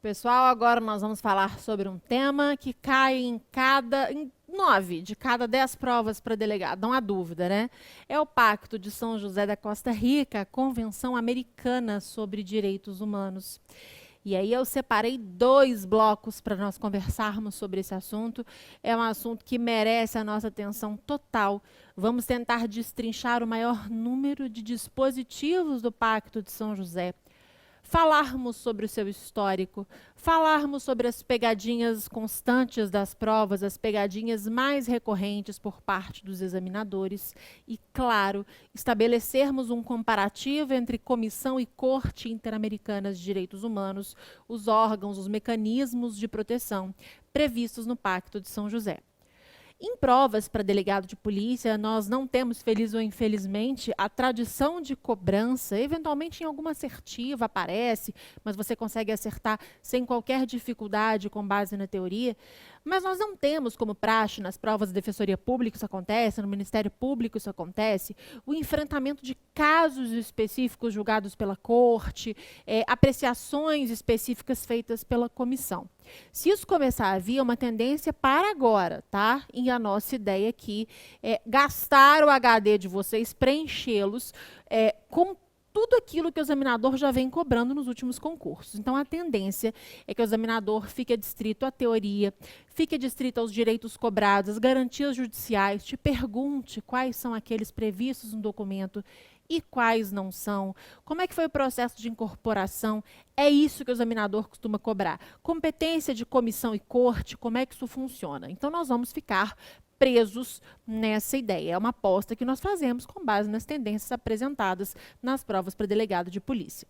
Pessoal, agora nós vamos falar sobre um tema que cai em 9 de cada 10 provas para delegado, não há dúvida, né? É o Pacto de São José da Costa Rica, a Convenção Americana sobre Direitos Humanos. E aí eu separei 2 blocos para nós conversarmos sobre esse assunto. É um assunto que merece a nossa atenção total. Vamos tentar destrinchar o maior número de dispositivos do Pacto de São José, falarmos sobre o seu histórico, falarmos sobre as pegadinhas constantes das provas, as pegadinhas mais recorrentes por parte dos examinadores e, claro, estabelecermos um comparativo entre Comissão e Corte Interamericana de Direitos Humanos, os órgãos, os mecanismos de proteção previstos no Pacto de São José. Em provas para delegado de polícia, nós não temos, feliz ou infelizmente, a tradição de cobrança. Eventualmente, em alguma assertiva aparece, mas você consegue acertar sem qualquer dificuldade com base na teoria. Mas nós não temos como praxe nas provas da Defensoria Pública, isso acontece, no Ministério Público isso acontece, o enfrentamento de casos específicos julgados pela corte, apreciações específicas feitas pela comissão. Se isso começar a vir, é uma tendência para agora, tá? E a nossa ideia aqui é gastar o HD de vocês, preenchê-los com tudo aquilo que o examinador já vem cobrando nos últimos concursos. Então, a tendência é que o examinador fique adstrito à teoria, fique adstrito aos direitos cobrados, às garantias judiciais, te pergunte quais são aqueles previstos no documento e quais não são, como é que foi o processo de incorporação, é isso que o examinador costuma cobrar. Competência de comissão e corte, como é que isso funciona? Então, nós vamos ficar presos nessa ideia. É uma aposta que nós fazemos com base nas tendências apresentadas nas provas para delegado de polícia.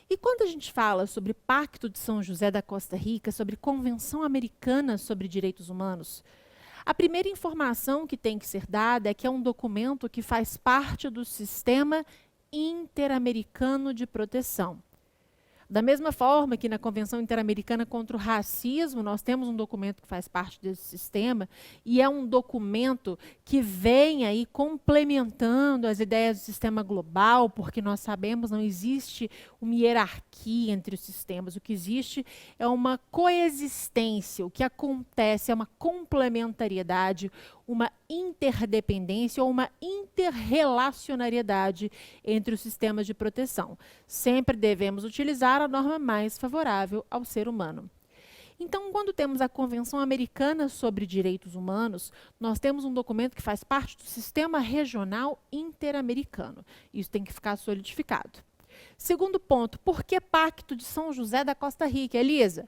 E quando a gente fala sobre Pacto de São José da Costa Rica, sobre Convenção Americana sobre Direitos Humanos, a primeira informação que tem que ser dada é que é um documento que faz parte do Sistema Interamericano de Proteção. Da mesma forma que na Convenção Interamericana contra o Racismo, nós temos um documento que faz parte desse sistema, e é um documento que vem aí complementando as ideias do sistema global, porque nós sabemos não existe uma hierarquia entre os sistemas, o que existe é uma coexistência, o que acontece é uma complementariedade, uma interdependência ou uma interrelacionariedade entre os sistemas de proteção. Sempre devemos utilizar a norma mais favorável ao ser humano. Então, quando temos a Convenção Americana sobre Direitos Humanos, nós temos um documento que faz parte do Sistema Regional Interamericano. Isso tem que ficar solidificado. Segundo ponto, por que Pacto de São José da Costa Rica, Elisa?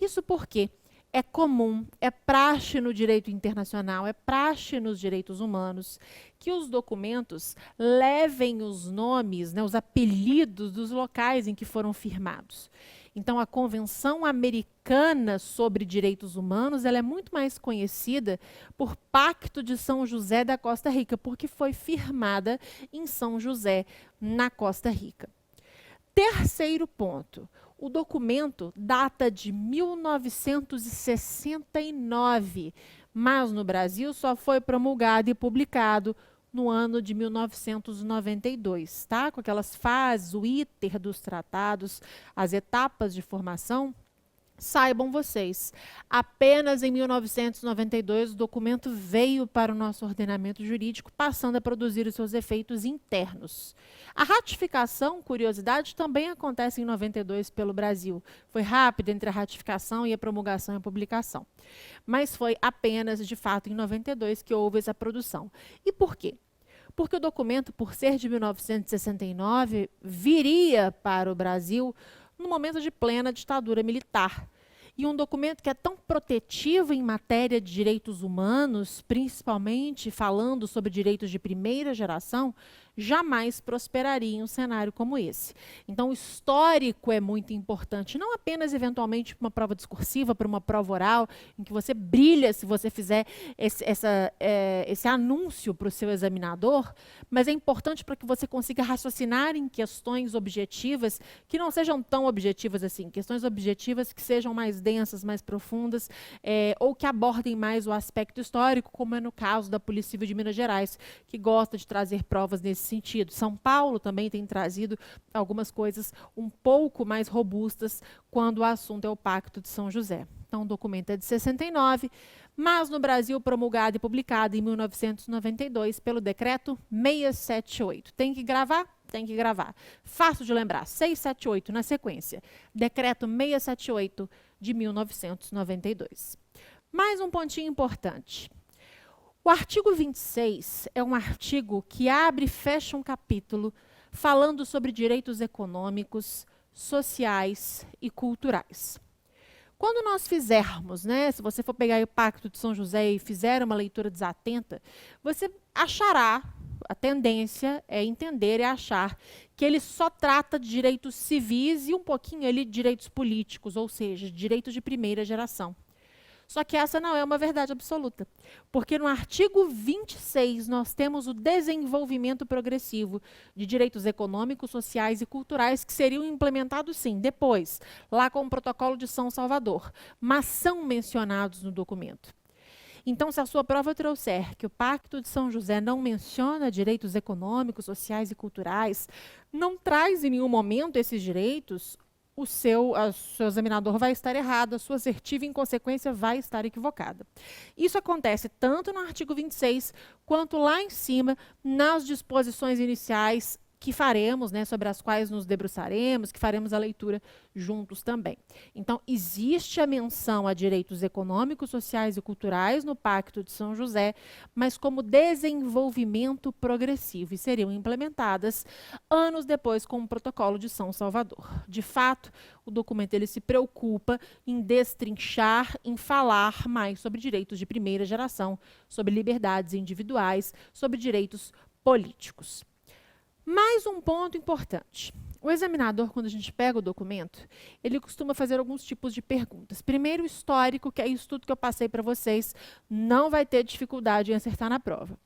Isso porque é comum, é praxe no direito internacional, é praxe nos direitos humanos, que os documentos levem os nomes, né, os apelidos dos locais em que foram firmados. Então, a Convenção Americana sobre Direitos Humanos, ela é muito mais conhecida por Pacto de São José da Costa Rica, porque foi firmada em São José, na Costa Rica. Terceiro ponto. O documento data de 1969, mas no Brasil só foi promulgado e publicado no ano de 1992, tá? Com aquelas fases, o iter dos tratados, as etapas de formação. Saibam vocês, apenas em 1992 o documento veio para o nosso ordenamento jurídico, passando a produzir os seus efeitos internos. A ratificação, curiosidade, também acontece em 92 pelo Brasil. Foi rápido entre a ratificação e a promulgação e a publicação. Mas foi apenas, de fato, em 92 que houve essa produção. E por quê? Porque o documento, por ser de 1969, viria para o Brasil no momento de plena ditadura militar. E um documento que é tão protetivo em matéria de direitos humanos, principalmente falando sobre direitos de primeira geração, jamais prosperaria em um cenário como esse. Então, o histórico é muito importante, não apenas, eventualmente, para uma prova discursiva, para uma prova oral, em que você brilha se você fizer esse anúncio para o seu examinador, mas é importante para que você consiga raciocinar em questões objetivas, que não sejam tão objetivas assim, questões objetivas que sejam mais densas, mais profundas, ou que abordem mais o aspecto histórico, como é no caso da Polícia Civil de Minas Gerais, que gosta de trazer provas nesse sentido. São Paulo também tem trazido algumas coisas um pouco mais robustas quando o assunto é o Pacto de São José. Então, o documento é de 69, mas no Brasil promulgado e publicado em 1992 pelo decreto 678. Tem que gravar? Tem que gravar. Fácil de lembrar, 678 na sequência. Decreto 678 de 1992. Mais um pontinho importante. O artigo 26 é um artigo que abre e fecha um capítulo falando sobre direitos econômicos, sociais e culturais. Quando nós fizermos, né, se você for pegar o Pacto de São José e fizer uma leitura desatenta, você achará, a tendência é entender e achar que ele só trata de direitos civis e um pouquinho ali de direitos políticos, ou seja, direitos de primeira geração. Só que essa não é uma verdade absoluta, porque no artigo 26 nós temos o desenvolvimento progressivo de direitos econômicos, sociais e culturais que seriam implementados, sim, depois, lá com o Protocolo de São Salvador, mas são mencionados no documento. Então, se a sua prova trouxer que o Pacto de São José não menciona direitos econômicos, sociais e culturais, não traz em nenhum momento esses direitos, o seu examinador vai estar errado, a sua assertiva, em consequência, vai estar equivocada. Isso acontece tanto no artigo 26, quanto lá em cima, nas disposições iniciais que faremos, né, sobre as quais nos debruçaremos, que faremos a leitura juntos também. Então, existe a menção a direitos econômicos, sociais e culturais no Pacto de São José, mas como desenvolvimento progressivo, e seriam implementadas anos depois com o Protocolo de São Salvador. De fato, o documento ele se preocupa em destrinchar, em falar mais sobre direitos de primeira geração, sobre liberdades individuais, sobre direitos políticos. Mais um ponto importante. O examinador, quando a gente pega o documento, ele costuma fazer alguns tipos de perguntas. Primeiro, o histórico, que é isso tudo que eu passei para vocês, não vai ter dificuldade em acertar na prova.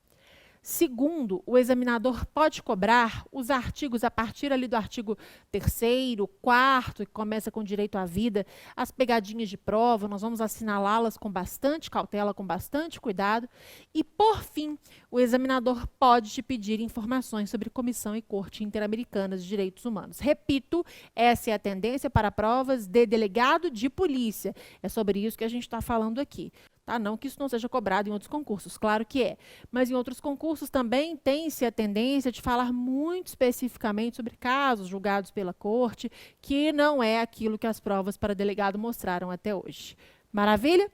Segundo, o examinador pode cobrar os artigos a partir ali do artigo 3º, 4º, que começa com direito à vida, as pegadinhas de prova, nós vamos assinalá-las com bastante cautela, com bastante cuidado. E, por fim, o examinador pode te pedir informações sobre Comissão e Corte Interamericana de Direitos Humanos. Repito, essa é a tendência para provas de delegado de polícia. É sobre isso que a gente está falando aqui. Tá? Não que isso não seja cobrado em outros concursos, claro que é. Mas em outros concursos também tem-se a tendência de falar muito especificamente sobre casos julgados pela corte, que não é aquilo que as provas para delegado mostraram até hoje. Maravilha?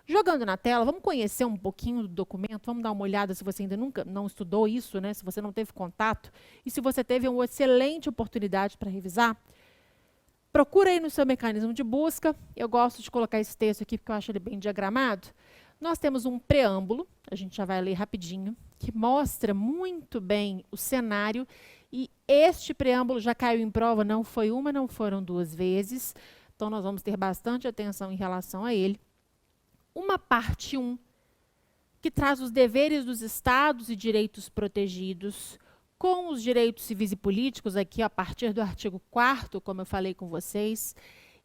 Jogando na tela, vamos conhecer um pouquinho do documento, vamos dar uma olhada se você ainda nunca não estudou isso, né? Se você não teve contato, e se você teve uma excelente oportunidade para revisar. Procura aí no seu mecanismo de busca. Eu gosto de colocar esse texto aqui porque eu acho ele bem diagramado. Nós temos um preâmbulo, a gente já vai ler rapidinho, que mostra muito bem o cenário. E este preâmbulo já caiu em prova, não foi uma, não foram duas vezes. Então, nós vamos ter bastante atenção em relação a ele. Uma parte 1, que traz os deveres dos estados e direitos protegidos, com os direitos civis e políticos, aqui a partir do artigo 4º, como eu falei com vocês,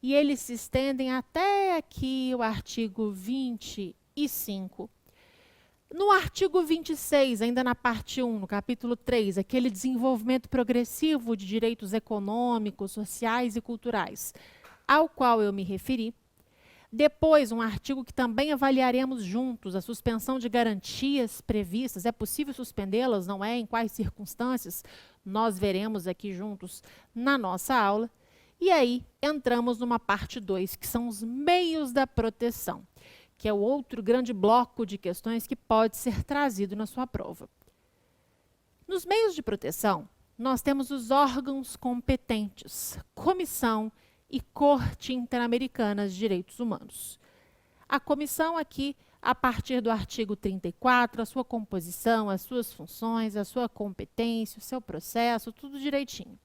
e eles se estendem até aqui o artigo 25. No artigo 26, ainda na parte 1, no capítulo 3, aquele desenvolvimento progressivo de direitos econômicos, sociais e culturais, ao qual eu me referi. Depois, um artigo que também avaliaremos juntos, a suspensão de garantias previstas. É possível suspendê-las, não é? Em quais circunstâncias? Nós veremos aqui juntos na nossa aula. E aí, entramos numa parte 2, que são os meios da proteção, que é o outro grande bloco de questões que pode ser trazido na sua prova. Nos meios de proteção, nós temos os órgãos competentes, comissão e Corte Interamericana de Direitos Humanos. A comissão aqui, a partir do artigo 34, a sua composição, as suas funções, a sua competência, o seu processo, tudo direitinho.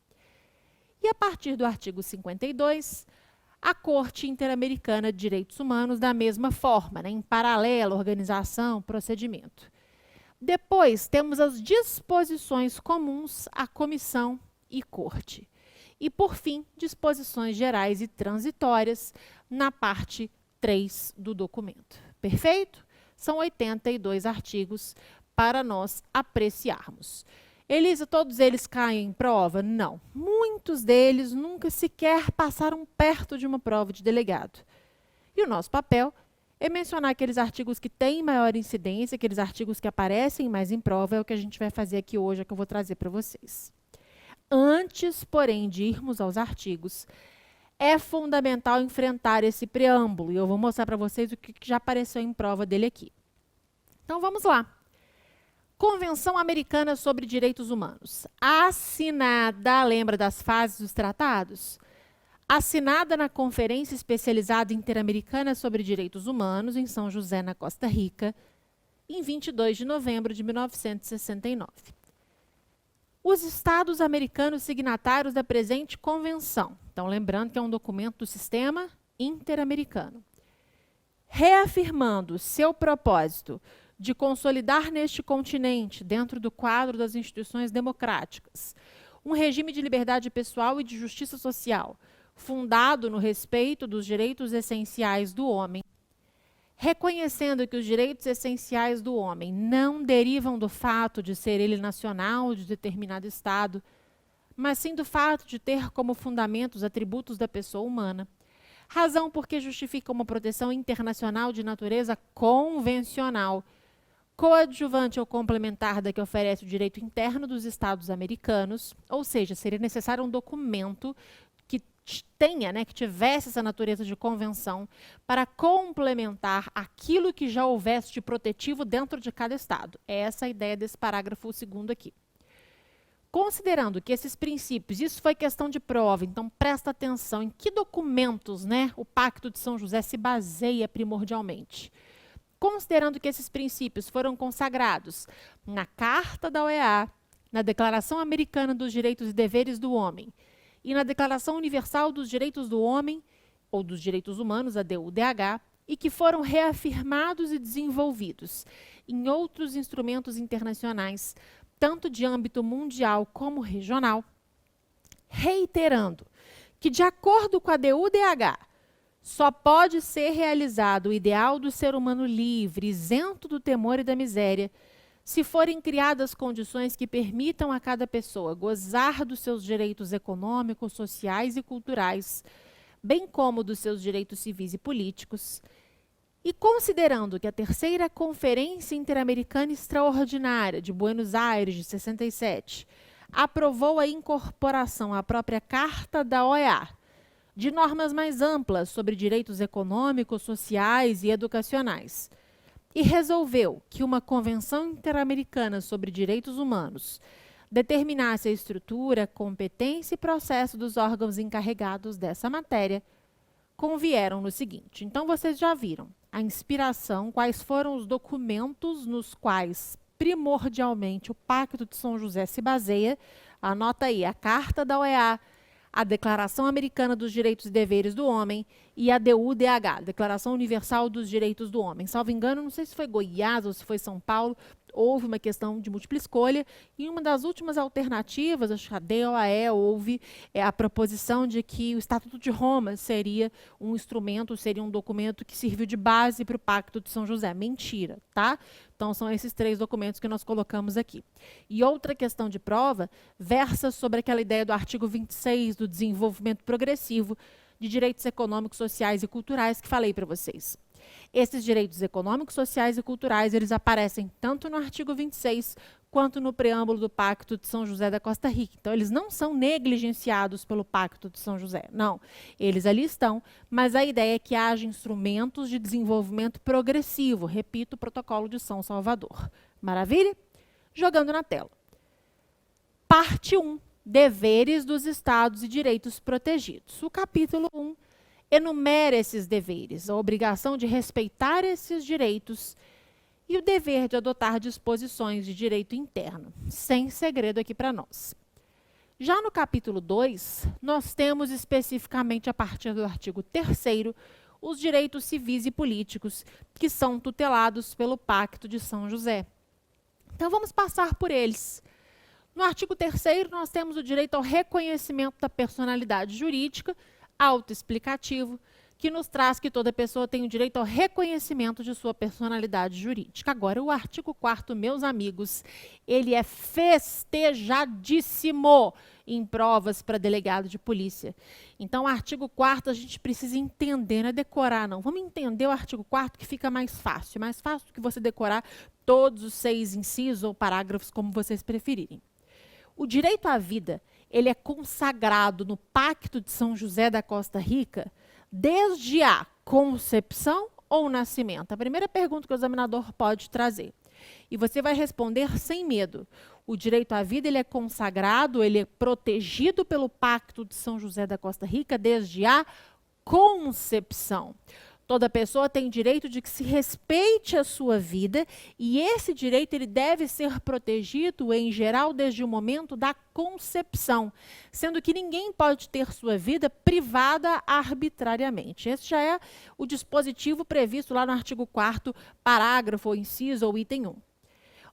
E a partir do artigo 52, a Corte Interamericana de Direitos Humanos, da mesma forma, né, em paralelo, organização, procedimento. Depois, temos as disposições comuns à comissão e corte. E, por fim, disposições gerais e transitórias na parte 3 do documento. Perfeito? São 82 artigos para nós apreciarmos. Elisa, todos eles caem em prova? Não. Muitos deles nunca sequer passaram perto de uma prova de delegado. E o nosso papel é mencionar aqueles artigos que têm maior incidência, aqueles artigos que aparecem mais em prova, é o que a gente vai fazer aqui hoje, é o que eu vou trazer para vocês. Antes, porém, de irmos aos artigos, é fundamental enfrentar esse preâmbulo, e eu vou mostrar para vocês o que já apareceu em prova dele aqui. Então, vamos lá. Convenção Americana sobre Direitos Humanos. Assinada, lembra das fases dos tratados? Assinada na Conferência Especializada Interamericana sobre Direitos Humanos, em São José, na Costa Rica, em 22 de novembro de 1969. Os Estados americanos signatários da presente convenção. Então, lembrando que é um documento do Sistema Interamericano. Reafirmando seu propósito de consolidar neste continente, dentro do quadro das instituições democráticas, um regime de liberdade pessoal e de justiça social, fundado no respeito dos direitos essenciais do homem, reconhecendo que os direitos essenciais do homem não derivam do fato de ser ele nacional de determinado Estado, mas sim do fato de ter como fundamento os atributos da pessoa humana, razão porque justifica uma proteção internacional de natureza convencional, coadjuvante ou complementar da que oferece o direito interno dos Estados americanos, ou seja, seria necessário um documento que tenha, que tivesse essa natureza de convenção para complementar aquilo que já houvesse de protetivo dentro de cada Estado. É essa a ideia desse parágrafo 2º aqui. Considerando que esses princípios, isso foi questão de prova, então presta atenção em que documentos, o Pacto de São José se baseia primordialmente. Considerando que esses princípios foram consagrados na Carta da OEA, na Declaração Americana dos Direitos e Deveres do Homem e na Declaração Universal dos Direitos do Homem, ou dos Direitos Humanos, a DUDH, e que foram reafirmados e desenvolvidos em outros instrumentos internacionais, tanto de âmbito mundial como regional, reiterando que, de acordo com a DUDH, só pode ser realizado o ideal do ser humano livre, isento do temor e da miséria, se forem criadas condições que permitam a cada pessoa gozar dos seus direitos econômicos, sociais e culturais, bem como dos seus direitos civis e políticos, e considerando que a terceira Conferência Interamericana Extraordinária de Buenos Aires, de 67, aprovou a incorporação à própria Carta da OEA de normas mais amplas sobre direitos econômicos, sociais e educacionais, e resolveu que uma Convenção Interamericana sobre Direitos Humanos determinasse a estrutura, competência e processo dos órgãos encarregados dessa matéria, convieram no seguinte. Então, vocês já viram a inspiração, quais foram os documentos nos quais, primordialmente, o Pacto de São José se baseia. Anota aí, a Carta da OEA, a Declaração Americana dos Direitos e Deveres do Homem e a DUDH, Declaração Universal dos Direitos do Homem. Salvo engano, não sei se foi Goiás ou se foi São Paulo, houve uma questão de múltipla escolha, e uma das últimas alternativas, acho que a DOAE, houve a proposição de que o Estatuto de Roma seria um instrumento, seria um documento que serviu de base para o Pacto de São José. Mentira, tá? Então, são esses 3 documentos que nós colocamos aqui. E outra questão de prova versa sobre aquela ideia do artigo 26 do desenvolvimento progressivo de direitos econômicos, sociais e culturais que falei para vocês. Esses direitos econômicos, sociais e culturais, eles aparecem tanto no artigo 26 quanto no preâmbulo do Pacto de São José da Costa Rica. Então, eles não são negligenciados pelo Pacto de São José, não. Eles ali estão, mas a ideia é que haja instrumentos de desenvolvimento progressivo. Repito, o Protocolo de São Salvador. Maravilha? Jogando na tela. Parte 1. Deveres dos Estados e direitos protegidos. O capítulo 1 enumera esses deveres, a obrigação de respeitar esses direitos e o dever de adotar disposições de direito interno, sem segredo aqui para nós. Já no capítulo 2, nós temos especificamente, a partir do artigo 3º, os direitos civis e políticos, que são tutelados pelo Pacto de São José. Então, vamos passar por eles. No artigo 3º, nós temos o direito ao reconhecimento da personalidade jurídica, autoexplicativo, que nos traz que toda pessoa tem o direito ao reconhecimento de sua personalidade jurídica. Agora, o artigo 4º, meus amigos, ele é festejadíssimo em provas para delegado de polícia. Então, o artigo 4º a gente precisa entender, não é decorar, não. Vamos entender o artigo 4º que fica mais fácil do que você decorar todos os 6 incisos ou parágrafos, como vocês preferirem. O direito à vida, ele é consagrado no Pacto de São José da Costa Rica desde a concepção ou nascimento? A primeira pergunta que o examinador pode trazer. E você vai responder sem medo. O direito à vida, ele é consagrado, ele é protegido pelo Pacto de São José da Costa Rica desde a concepção. Toda pessoa tem direito de que se respeite a sua vida e esse direito ele deve ser protegido, em geral, desde o momento da concepção, sendo que ninguém pode ter sua vida privada arbitrariamente. Esse já é o dispositivo previsto lá no artigo 4º, parágrafo, ou inciso ou item 1.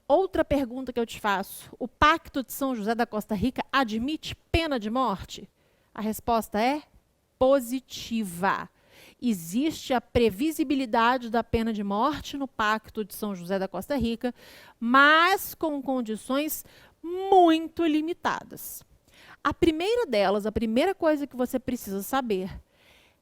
Outra pergunta que eu te faço: o Pacto de São José da Costa Rica admite pena de morte? A resposta é positiva. Existe a previsibilidade da pena de morte no Pacto de São José da Costa Rica, mas com condições muito limitadas. A primeira delas, a primeira coisa que você precisa saber,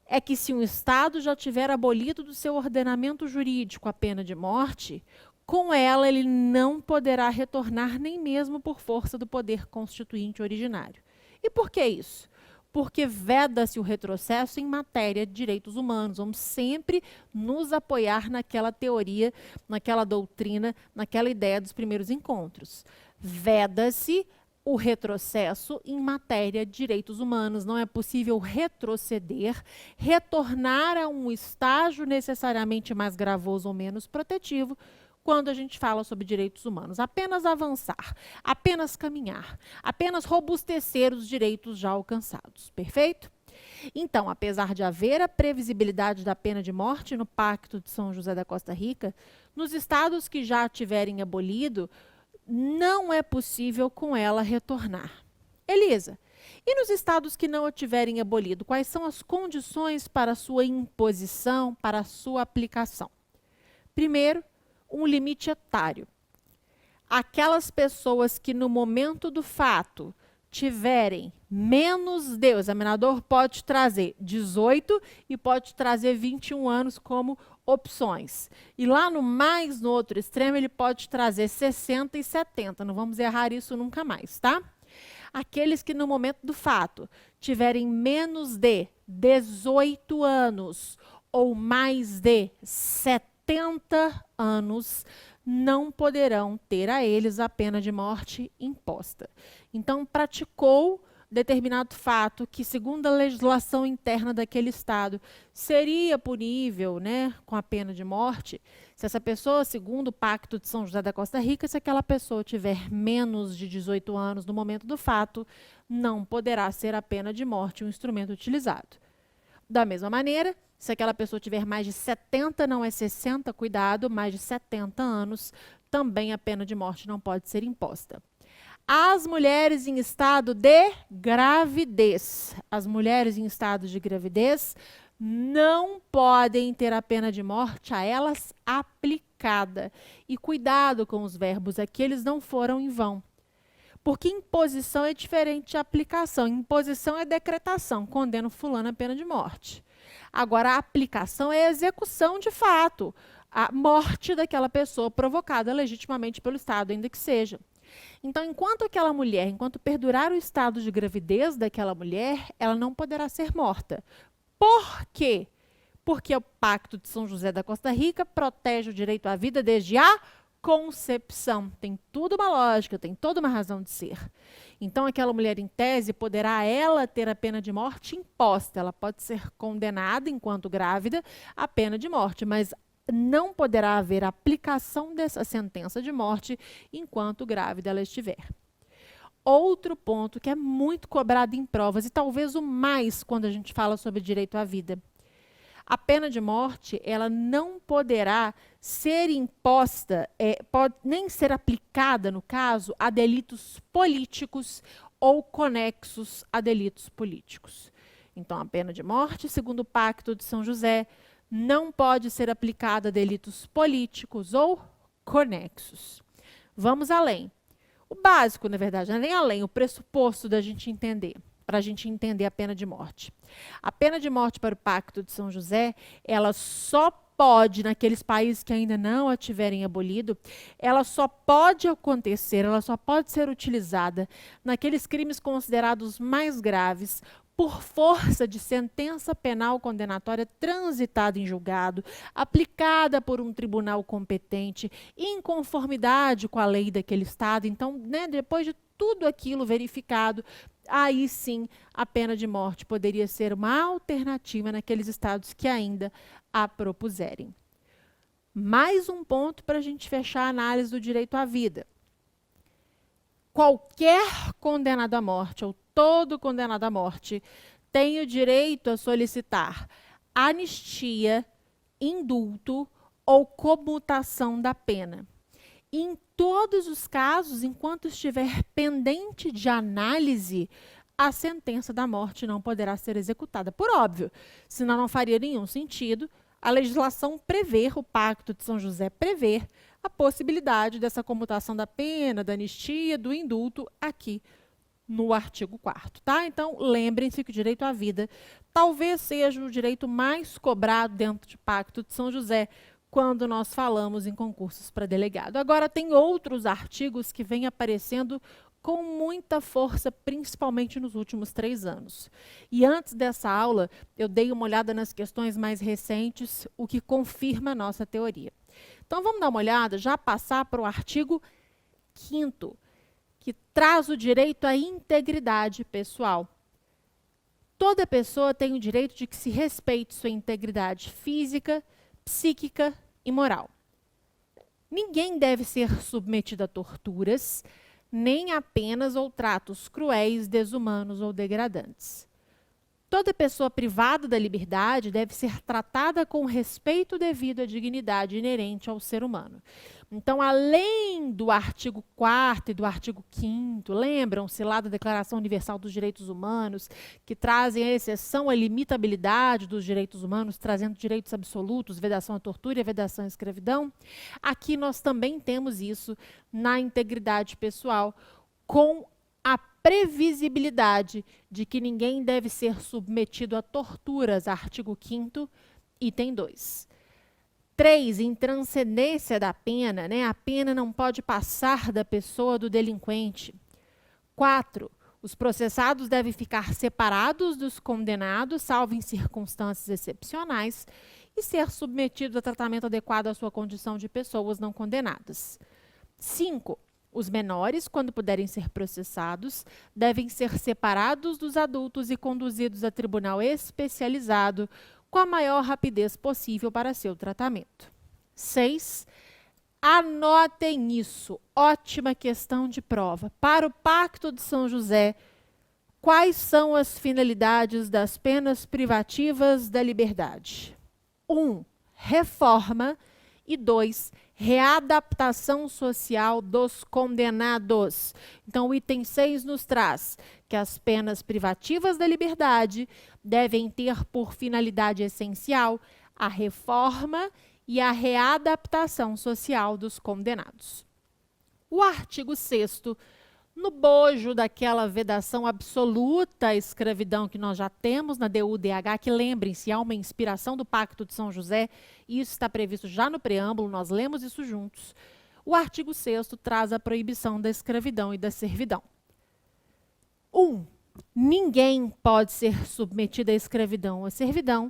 é que se um Estado já tiver abolido do seu ordenamento jurídico a pena de morte, com ela ele não poderá retornar nem mesmo por força do poder constituinte originário. E por que isso? Porque veda-se o retrocesso em matéria de direitos humanos. Vamos sempre nos apoiar naquela teoria, naquela doutrina, naquela ideia dos primeiros encontros. Veda-se o retrocesso em matéria de direitos humanos. Não é possível retroceder, retornar a um estágio necessariamente mais gravoso ou menos protetivo, quando a gente fala sobre direitos humanos. Apenas avançar, apenas caminhar, apenas robustecer os direitos já alcançados. Perfeito? Então, apesar de haver a previsibilidade da pena de morte no Pacto de São José da Costa Rica, nos estados que já a tiverem abolido, não é possível com ela retornar. Elisa, e nos estados que não a tiverem abolido, quais são as condições para a sua imposição, para a sua aplicação? Primeiro, um limite etário. Aquelas pessoas que no momento do fato tiverem menos de, o examinador pode trazer 18 e pode trazer 21 anos como opções. E lá no outro extremo, ele pode trazer 60 e 70. Não vamos errar isso nunca mais, tá? Aqueles que no momento do fato tiverem menos de 18 anos ou mais de 70 anos, não poderão ter a eles a pena de morte imposta. Então, praticou determinado fato que, segundo a legislação interna daquele estado, seria punível, né, com a pena de morte, se essa pessoa, segundo o Pacto de São José da Costa Rica, se aquela pessoa tiver menos de 18 anos no momento do fato, não poderá ser a pena de morte um instrumento utilizado. Da mesma maneira, se aquela pessoa tiver mais de 70, não é 60, cuidado, mais de 70 anos, também a pena de morte não pode ser imposta. As mulheres em estado de gravidez. As mulheres em estado de gravidez não podem ter a pena de morte a elas aplicada. E cuidado com os verbos aqui, eles não foram em vão. Porque imposição é diferente de aplicação. Imposição é decretação, condeno fulano a pena de morte. Agora, a aplicação é a execução de fato, a morte daquela pessoa provocada legitimamente pelo Estado, ainda que seja. Então, enquanto perdurar o estado de gravidez daquela mulher, ela não poderá ser morta. Por quê? Porque o Pacto de São José da Costa Rica protege o direito à vida desde a concepção. Tem tudo uma lógica, tem toda uma razão de ser. Então, aquela mulher, em tese, poderá ela ter a pena de morte imposta. Ela pode ser condenada, enquanto grávida, à pena de morte, mas não poderá haver aplicação dessa sentença de morte enquanto grávida ela estiver. Outro ponto que é muito cobrado em provas, e talvez o mais quando a gente fala sobre direito à vida. A pena de morte, ela não poderá ser imposta, pode nem ser aplicada, no caso, a delitos políticos ou conexos a delitos políticos. Então, a pena de morte, segundo o Pacto de São José, não pode ser aplicada a delitos políticos ou conexos. Vamos além. O básico, na verdade, não é nem além, o pressuposto da gente entender, para a gente entender a pena de morte. A pena de morte para o Pacto de São José, ela só pode, naqueles países que ainda não a tiverem abolido, ela só pode acontecer, ela só pode ser utilizada naqueles crimes considerados mais graves, por força de sentença penal condenatória transitada em julgado, aplicada por um tribunal competente, em conformidade com a lei daquele estado. Então, né, depois de tudo aquilo verificado, aí sim a pena de morte poderia ser uma alternativa naqueles estados que ainda a propuserem. Mais um ponto para a gente fechar a análise do direito à vida. Qualquer condenado à morte, ou todo condenado à morte, tem o direito a solicitar anistia, indulto ou comutação da pena. Em todos os casos, enquanto estiver pendente de análise, a sentença da morte não poderá ser executada. Por óbvio, senão não faria nenhum sentido a legislação prever, o Pacto de São José prever a possibilidade dessa comutação da pena, da anistia, do indulto aqui no artigo 4º, tá? Então, lembrem-se que o direito à vida talvez seja o direito mais cobrado dentro do Pacto de São José quando nós falamos em concursos para delegado. Agora, tem outros artigos que vêm aparecendo com muita força, principalmente nos últimos 3 anos. E antes dessa aula, eu dei uma olhada nas questões mais recentes, o que confirma a nossa teoria. Então, vamos dar uma olhada, já passar para o artigo 5º, que traz o direito à integridade pessoal. Toda pessoa tem o direito de que se respeite sua integridade física, psíquica e moral. Ninguém deve ser submetido a torturas, nem a penas ou tratos cruéis, desumanos ou degradantes. Toda pessoa privada da liberdade deve ser tratada com respeito devido à dignidade inerente ao ser humano. Então, além do artigo 4º e do artigo 5º, lembram-se lá da Declaração Universal dos Direitos Humanos, que trazem a exceção à limitabilidade dos direitos humanos, trazendo direitos absolutos, vedação à tortura e a vedação à escravidão? Aqui nós também temos isso na integridade pessoal, com a previsibilidade de que ninguém deve ser submetido a torturas, artigo 5º, item 2. 3, em transcendência da pena, né? A pena não pode passar da pessoa do delinquente. 4, os processados devem ficar separados dos condenados, salvo em circunstâncias excepcionais, e ser submetidos a tratamento adequado à sua condição de pessoas não condenadas. 5, os menores, quando puderem ser processados, devem ser separados dos adultos e conduzidos a tribunal especializado com a maior rapidez possível para seu tratamento. 6, anotem isso, ótima questão de prova. Para o Pacto de São José, quais são as finalidades das penas privativas da liberdade? 1, reforma e 2, readaptação social dos condenados. Então, o item 6 nos traz que as penas privativas da liberdade devem ter por finalidade essencial a reforma e a readaptação social dos condenados. O artigo 6º, no bojo daquela vedação absoluta à escravidão que nós já temos na DU/DH, que lembrem-se, há uma inspiração do Pacto de São José, e isso está previsto já no preâmbulo, nós lemos isso juntos. O artigo 6º traz a proibição da escravidão e da servidão. 1, ninguém pode ser submetido à escravidão ou à servidão,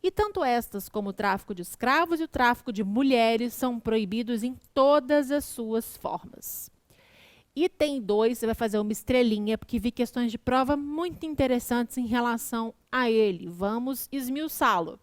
e tanto estas como o tráfico de escravos e o tráfico de mulheres são proibidos em todas as suas formas. Item 2, você vai fazer uma estrelinha, porque vi questões de prova muito interessantes em relação a ele. Vamos esmiuçá-lo.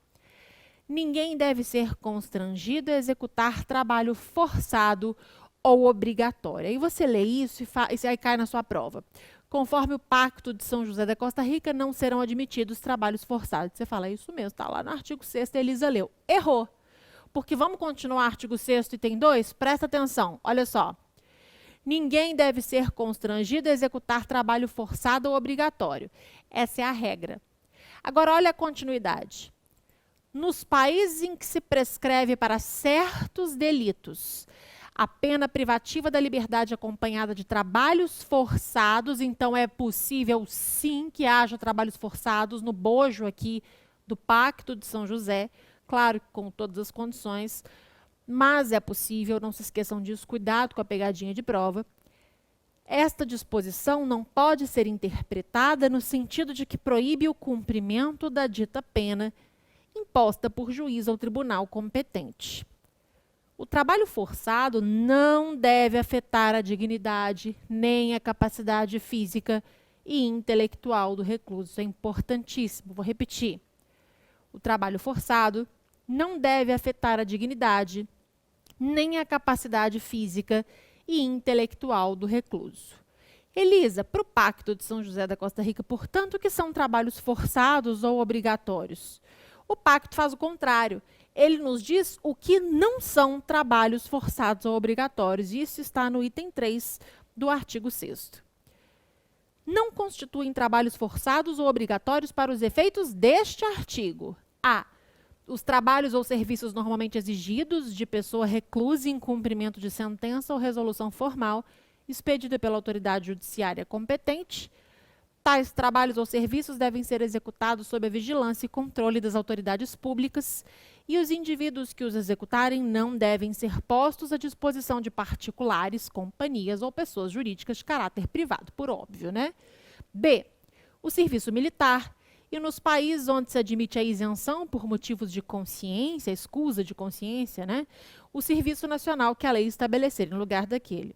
Ninguém deve ser constrangido a executar trabalho forçado ou obrigatório. Aí você lê isso e aí cai na sua prova. Conforme o Pacto de São José da Costa Rica, não serão admitidos trabalhos forçados. Você fala, é isso mesmo, está lá no artigo 6º, Elisa leu. Errou. Porque vamos continuar artigo 6º, item 2? Presta atenção, olha só. Ninguém deve ser constrangido a executar trabalho forçado ou obrigatório. Essa é a regra. Agora, olha a continuidade. Nos países em que se prescreve para certos delitos a pena privativa da liberdade acompanhada de trabalhos forçados, então é possível sim que haja trabalhos forçados no bojo aqui do Pacto de São José, claro que com todas as condições, mas é possível, não se esqueçam disso, cuidado com a pegadinha de prova. Esta disposição não pode ser interpretada no sentido de que proíbe o cumprimento da dita pena imposta por juiz ou tribunal competente. O trabalho forçado não deve afetar a dignidade nem a capacidade física e intelectual do recluso. Isso é importantíssimo, vou repetir. O trabalho forçado não deve afetar a dignidade nem a capacidade física e intelectual do recluso. Elisa, para o Pacto de São José da Costa Rica, portanto, que são trabalhos forçados ou obrigatórios? O pacto faz o contrário. Ele nos diz o que não são trabalhos forçados ou obrigatórios. Isso está no item 3 do artigo 6º. Não constituem trabalhos forçados ou obrigatórios para os efeitos deste artigo. A. Os trabalhos ou serviços normalmente exigidos de pessoa reclusa em cumprimento de sentença ou resolução formal expedida pela autoridade judiciária competente. Tais trabalhos ou serviços devem ser executados sob a vigilância e controle das autoridades públicas e os indivíduos que os executarem não devem ser postos à disposição de particulares, companhias ou pessoas jurídicas de caráter privado, por óbvio, né? B. O serviço militar. E nos países onde se admite a isenção por motivos de consciência, escusa de consciência, né? O serviço nacional que a lei estabelecer em lugar daquele.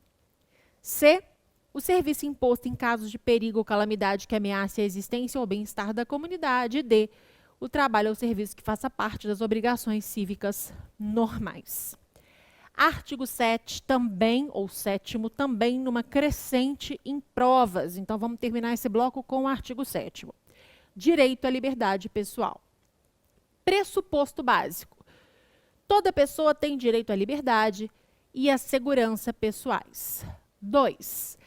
C. O serviço imposto em casos de perigo ou calamidade que ameace a existência ou bem-estar da comunidade. E D. O trabalho ou serviço que faça parte das obrigações cívicas normais. Artigo 7 também, ou 7º, também numa crescente em provas. Então, vamos terminar esse bloco com o artigo 7º. Direito à liberdade pessoal. Pressuposto básico. Toda pessoa tem direito à liberdade e à segurança pessoais. 2.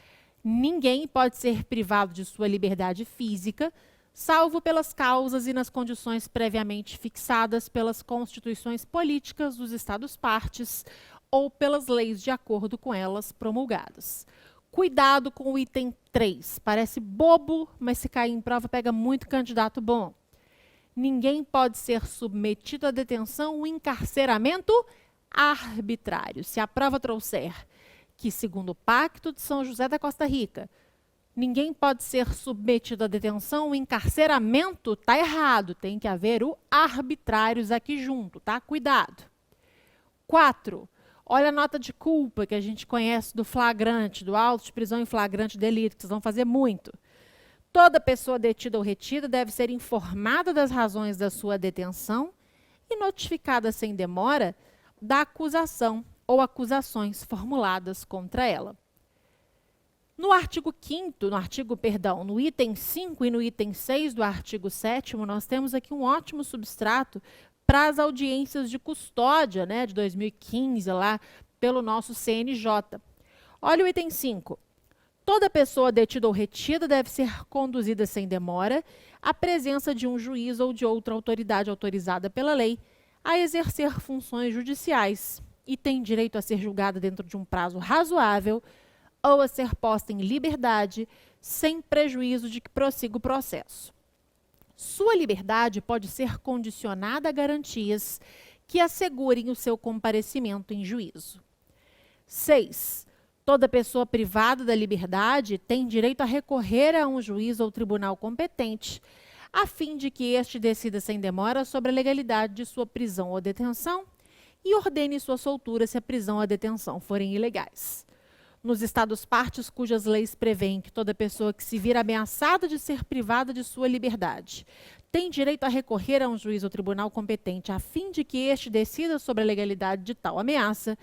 Ninguém pode ser privado de sua liberdade física, salvo pelas causas e nas condições previamente fixadas pelas constituições políticas dos Estados-partes ou pelas leis de acordo com elas promulgadas. Cuidado com o item 3. Parece bobo, mas se cair em prova pega muito candidato bom. Ninguém pode ser submetido à detenção ou encarceramento arbitrário. Se a prova trouxer que, segundo o Pacto de São José da Costa Rica, ninguém pode ser submetido à detenção ou encarceramento, está errado. Tem que haver o arbitrários aqui junto, tá? Cuidado. 4. Olha a nota de culpa que a gente conhece do flagrante, do auto de prisão em flagrante delito, que vocês vão fazer muito. Toda pessoa detida ou retida deve ser informada das razões da sua detenção e notificada sem demora da acusação ou acusações formuladas contra ela. No artigo 5º, no item 5 e no item 6 do artigo 7º, nós temos aqui um ótimo substrato para as audiências de custódia, né, de 2015, lá pelo nosso CNJ. Olha o item 5. Toda pessoa detida ou retida deve ser conduzida sem demora à presença de um juiz ou de outra autoridade autorizada pela lei a exercer funções judiciais e tem direito a ser julgada dentro de um prazo razoável ou a ser posta em liberdade sem prejuízo de que prossiga o processo. Sua liberdade pode ser condicionada a garantias que assegurem o seu comparecimento em juízo. 6. Toda pessoa privada da liberdade tem direito a recorrer a um juiz ou tribunal competente, a fim de que este decida sem demora sobre a legalidade de sua prisão ou detenção e ordene sua soltura se a prisão ou a detenção forem ilegais. Nos Estados-partes cujas leis prevêem que toda pessoa que se vir ameaçada de ser privada de sua liberdade tem direito a recorrer a um juiz ou tribunal competente a fim de que este decida sobre a legalidade de tal ameaça,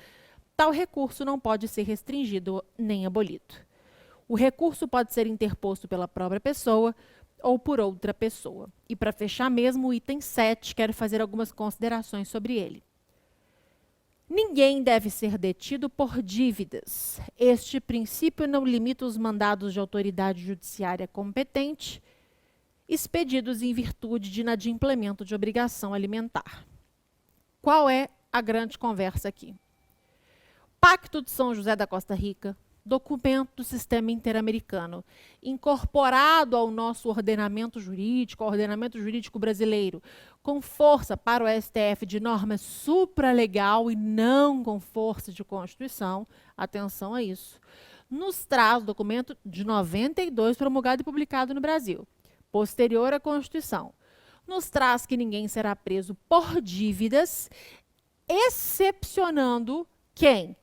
tal recurso não pode ser restringido nem abolido. O recurso pode ser interposto pela própria pessoa ou por outra pessoa. E para fechar mesmo, o item 7, quero fazer algumas considerações sobre ele. Ninguém deve ser detido por dívidas. Este princípio não limita os mandados de autoridade judiciária competente expedidos em virtude de inadimplemento de obrigação alimentar. Qual é a grande conversa aqui? Pacto de São José da Costa Rica, documento do sistema interamericano, incorporado ao nosso ordenamento jurídico, ao ordenamento jurídico brasileiro, com força para o STF de norma supralegal e não com força de Constituição, atenção a isso, nos traz documento de 92 promulgado e publicado no Brasil, posterior à Constituição, nos traz que ninguém será preso por dívidas, excepcionando quem?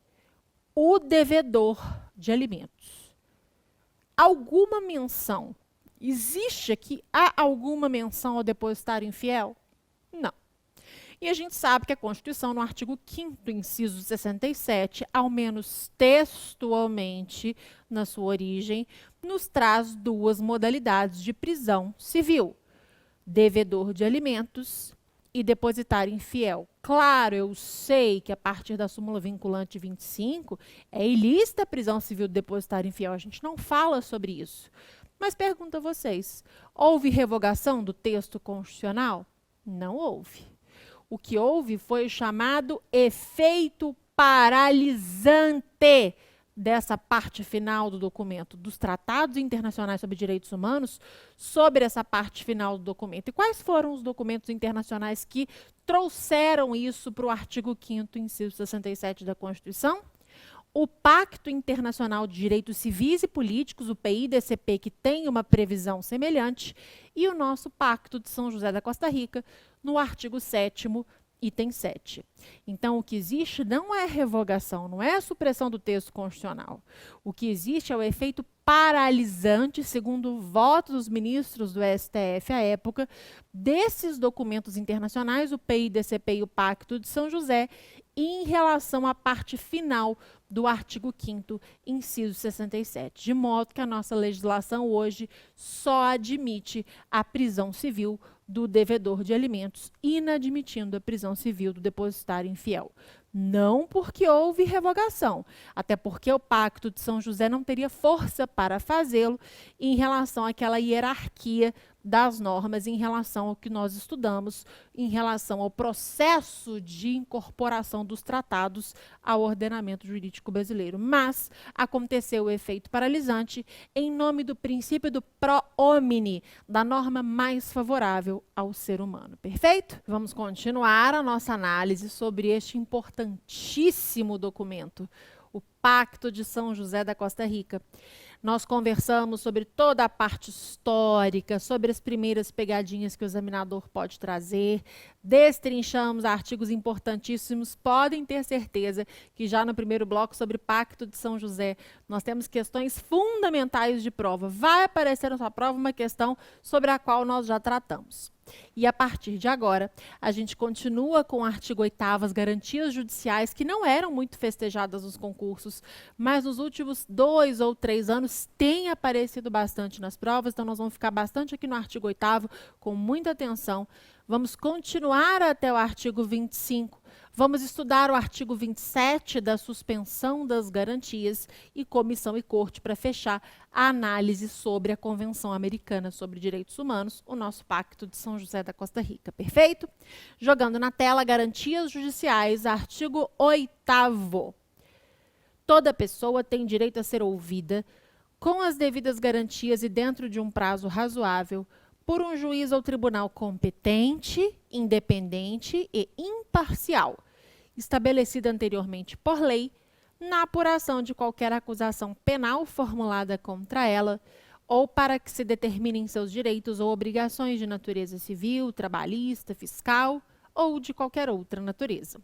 O devedor de alimentos. Alguma menção? Existe aqui, há alguma menção ao depositário infiel? Não. E a gente sabe que a Constituição, no artigo 5º, inciso 67, ao menos textualmente, na sua origem, nos traz duas modalidades de prisão civil: devedor de alimentos e depositário infiel. Claro, eu sei que a partir da súmula vinculante 25 é ilícita a prisão civil do depositário infiel. A gente não fala sobre isso. Mas pergunto a vocês, houve revogação do texto constitucional? Não houve. O que houve foi o chamado efeito paralisante dessa parte final do documento, dos tratados internacionais sobre direitos humanos, sobre essa parte final do documento. E quais foram os documentos internacionais que trouxeram isso para o artigo 5º, inciso 67 da Constituição? O Pacto Internacional de Direitos Civis e Políticos, o PIDCP, que tem uma previsão semelhante, e o nosso Pacto de São José da Costa Rica, no artigo 7º, item 7. Então, o que existe não é revogação, não é a supressão do texto constitucional. O que existe é o efeito paralisante, segundo o voto dos ministros do STF à época, desses documentos internacionais, o PIDCP e o Pacto de São José, em relação à parte final do artigo 5º, inciso 67. De modo que a nossa legislação hoje só admite a prisão civil do devedor de alimentos, inadmitindo a prisão civil do depositário infiel. Não porque houve revogação, até porque o Pacto de São José não teria força para fazê-lo em relação àquela hierarquia das normas, em relação ao que nós estudamos, em relação ao processo de incorporação dos tratados ao ordenamento jurídico brasileiro. Mas aconteceu o efeito paralisante em nome do princípio do pro homine, da norma mais favorável ao ser humano. Perfeito? Vamos continuar a nossa análise sobre este importantíssimo documento, o Pacto de São José da Costa Rica. Nós conversamos sobre toda a parte histórica, sobre as primeiras pegadinhas que o examinador pode trazer, destrinchamos artigos importantíssimos. Podem ter certeza que já no primeiro bloco sobre Pacto de São José, nós temos questões fundamentais de prova. Vai aparecer na sua prova uma questão sobre a qual nós já tratamos. E a partir de agora, a gente continua com o artigo 8º, as garantias judiciais, que não eram muito festejadas nos concursos, mas nos últimos 2 ou 3 anos têm aparecido bastante nas provas, então nós vamos ficar bastante aqui no artigo 8º, com muita atenção. Vamos continuar até o artigo 25. Vamos estudar o artigo 27 da suspensão das garantias e comissão e corte para fechar a análise sobre a Convenção Americana sobre Direitos Humanos, o nosso Pacto de São José da Costa Rica. Perfeito? Jogando na tela, garantias judiciais, artigo 8º. Toda pessoa tem direito a ser ouvida com as devidas garantias e dentro de um prazo razoável por um juiz ou tribunal competente, independente e imparcial, estabelecida anteriormente por lei, na apuração de qualquer acusação penal formulada contra ela, ou para que se determinem seus direitos ou obrigações de natureza civil, trabalhista, fiscal ou de qualquer outra natureza.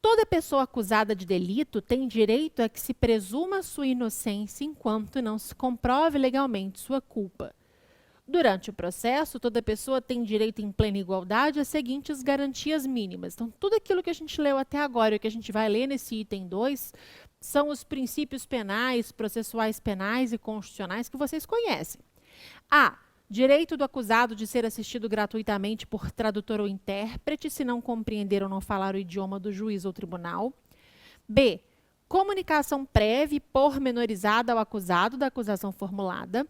Toda pessoa acusada de delito tem direito a que se presuma sua inocência enquanto não se comprove legalmente sua culpa. Durante o processo, toda pessoa tem direito em plena igualdade às seguintes garantias mínimas. Então, tudo aquilo que a gente leu até agora e que a gente vai ler nesse item 2 são os princípios penais, processuais penais e constitucionais que vocês conhecem. A. Direito do acusado de ser assistido gratuitamente por tradutor ou intérprete, se não compreender ou não falar o idioma do juiz ou tribunal. B. Comunicação prévia e pormenorizada ao acusado da acusação formulada.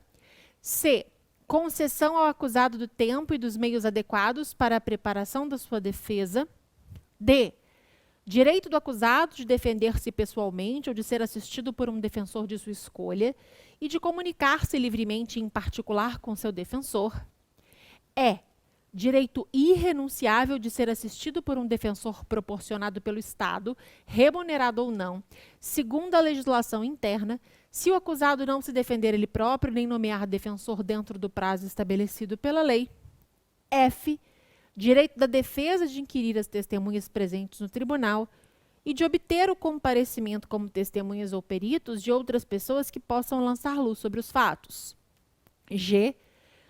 C. concessão ao acusado do tempo e dos meios adequados para a preparação da sua defesa. D. Direito do acusado de defender-se pessoalmente ou de ser assistido por um defensor de sua escolha e de comunicar-se livremente em particular com seu defensor. E. Direito irrenunciável de ser assistido por um defensor proporcionado pelo Estado, remunerado ou não, segundo a legislação interna, se o acusado não se defender ele próprio nem nomear defensor dentro do prazo estabelecido pela lei. F. Direito da defesa de inquirir as testemunhas presentes no tribunal e de obter o comparecimento como testemunhas ou peritos de outras pessoas que possam lançar luz sobre os fatos. G.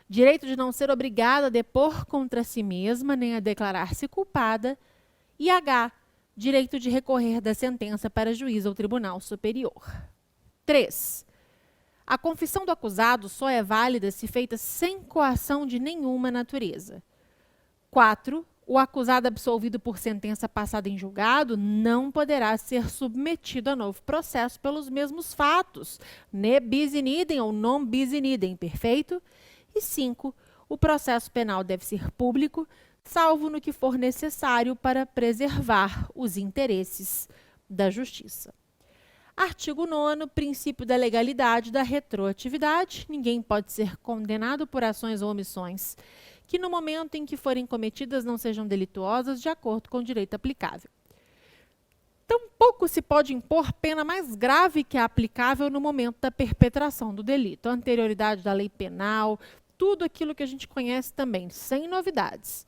Direito de não ser obrigada a depor contra si mesma nem a declarar-se culpada. E H. Direito de recorrer da sentença para juiz ou tribunal superior. 3. A confissão do acusado só é válida se feita sem coação de nenhuma natureza. 4. O acusado absolvido por sentença passada em julgado não poderá ser submetido a novo processo pelos mesmos fatos, ne bis in idem ou non bis in idem, perfeito? E 5. O processo penal deve ser público, salvo no que for necessário para preservar os interesses da justiça. Artigo 9º, princípio da legalidade da retroatividade. Ninguém pode ser condenado por ações ou omissões que no momento em que forem cometidas não sejam delituosas de acordo com o direito aplicável. Tampouco se pode impor pena mais grave que a aplicável no momento da perpetração do delito. A anterioridade da lei penal, tudo aquilo que a gente conhece também, sem novidades.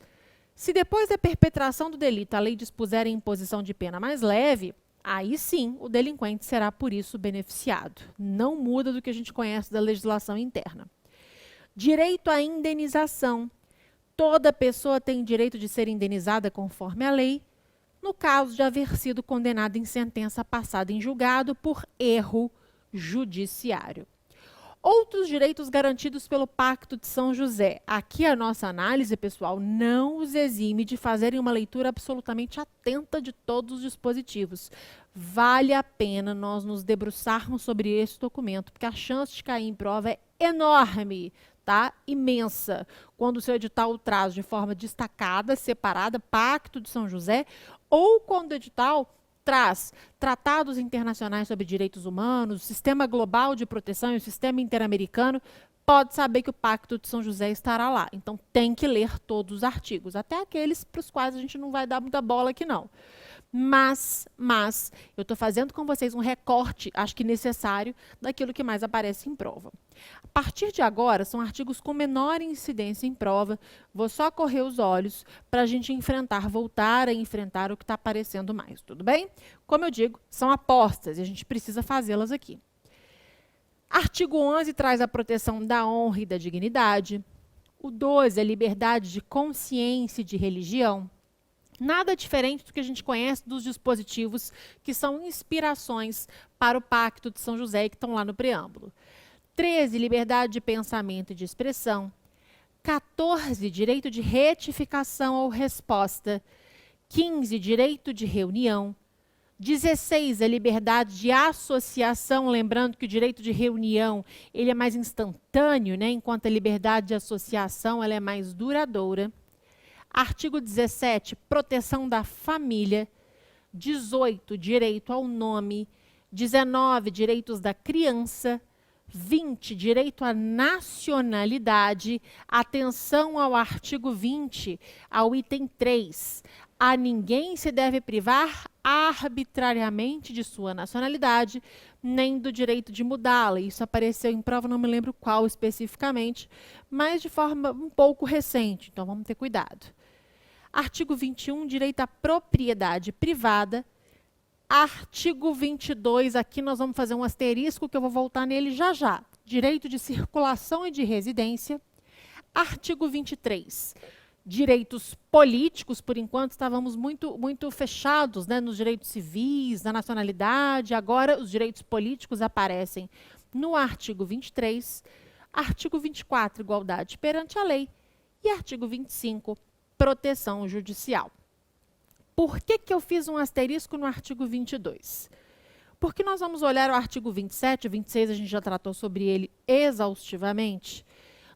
Se depois da perpetração do delito a lei dispuser em imposição de pena mais leve, aí sim o delinquente será por isso beneficiado. Não muda do que a gente conhece da legislação interna. Direito à indenização. Toda pessoa tem direito de ser indenizada conforme a lei, no caso de haver sido condenada em sentença passada em julgado por erro judiciário. Outros direitos garantidos pelo Pacto de São José. Aqui a nossa análise, pessoal, não os exime de fazerem uma leitura absolutamente atenta de todos os dispositivos. Vale a pena nós nos debruçarmos sobre esse documento, porque a chance de cair em prova é enorme, tá? Imensa. Quando o seu edital traz de forma destacada, separada, Pacto de São José, ou quando o edital traz tratados internacionais sobre direitos humanos, o Sistema Global de Proteção e o Sistema Interamericano, pode saber que o Pacto de São José estará lá. Então, tem que ler todos os artigos, até aqueles para os quais a gente não vai dar muita bola aqui, não. Mas eu estou fazendo com vocês um recorte, acho que necessário, daquilo que mais aparece em prova. A partir de agora, são artigos com menor incidência em prova. Vou só correr os olhos para a gente voltar a enfrentar o que está aparecendo mais, tudo bem? Como eu digo, são apostas e a gente precisa fazê-las aqui. Artigo 11 traz a proteção da honra e da dignidade. O 12, a liberdade de consciência e de religião. Nada diferente do que a gente conhece dos dispositivos que são inspirações para o Pacto de São José e que estão lá no preâmbulo. 13, liberdade de pensamento e de expressão. 14, direito de retificação ou resposta. 15, direito de reunião. 16, a liberdade de associação, lembrando que o direito de reunião ele é mais instantâneo, né? Enquanto a liberdade de associação ela é mais duradoura. Artigo 17, proteção da família. 18, direito ao nome. 19, direitos da criança. 20, direito à nacionalidade. Atenção ao artigo 20, ao item 3. A ninguém se deve privar arbitrariamente de sua nacionalidade, nem do direito de mudá-la. Isso apareceu em prova, não me lembro qual especificamente, mas de forma um pouco recente, então vamos ter cuidado. Artigo 21, direito à propriedade privada. Artigo 22, aqui nós vamos fazer um asterisco, que eu vou voltar nele já já. Direito de circulação e de residência. Artigo 23, direitos políticos. Por enquanto estávamos muito fechados, né, nos direitos civis, na nacionalidade. Agora os direitos políticos aparecem no artigo 23. Artigo 24, igualdade perante a lei. E artigo 25, proteção judicial. Por que eu fiz um asterisco no artigo 22? Porque nós vamos olhar o artigo 27, o 26 a gente já tratou sobre ele exaustivamente.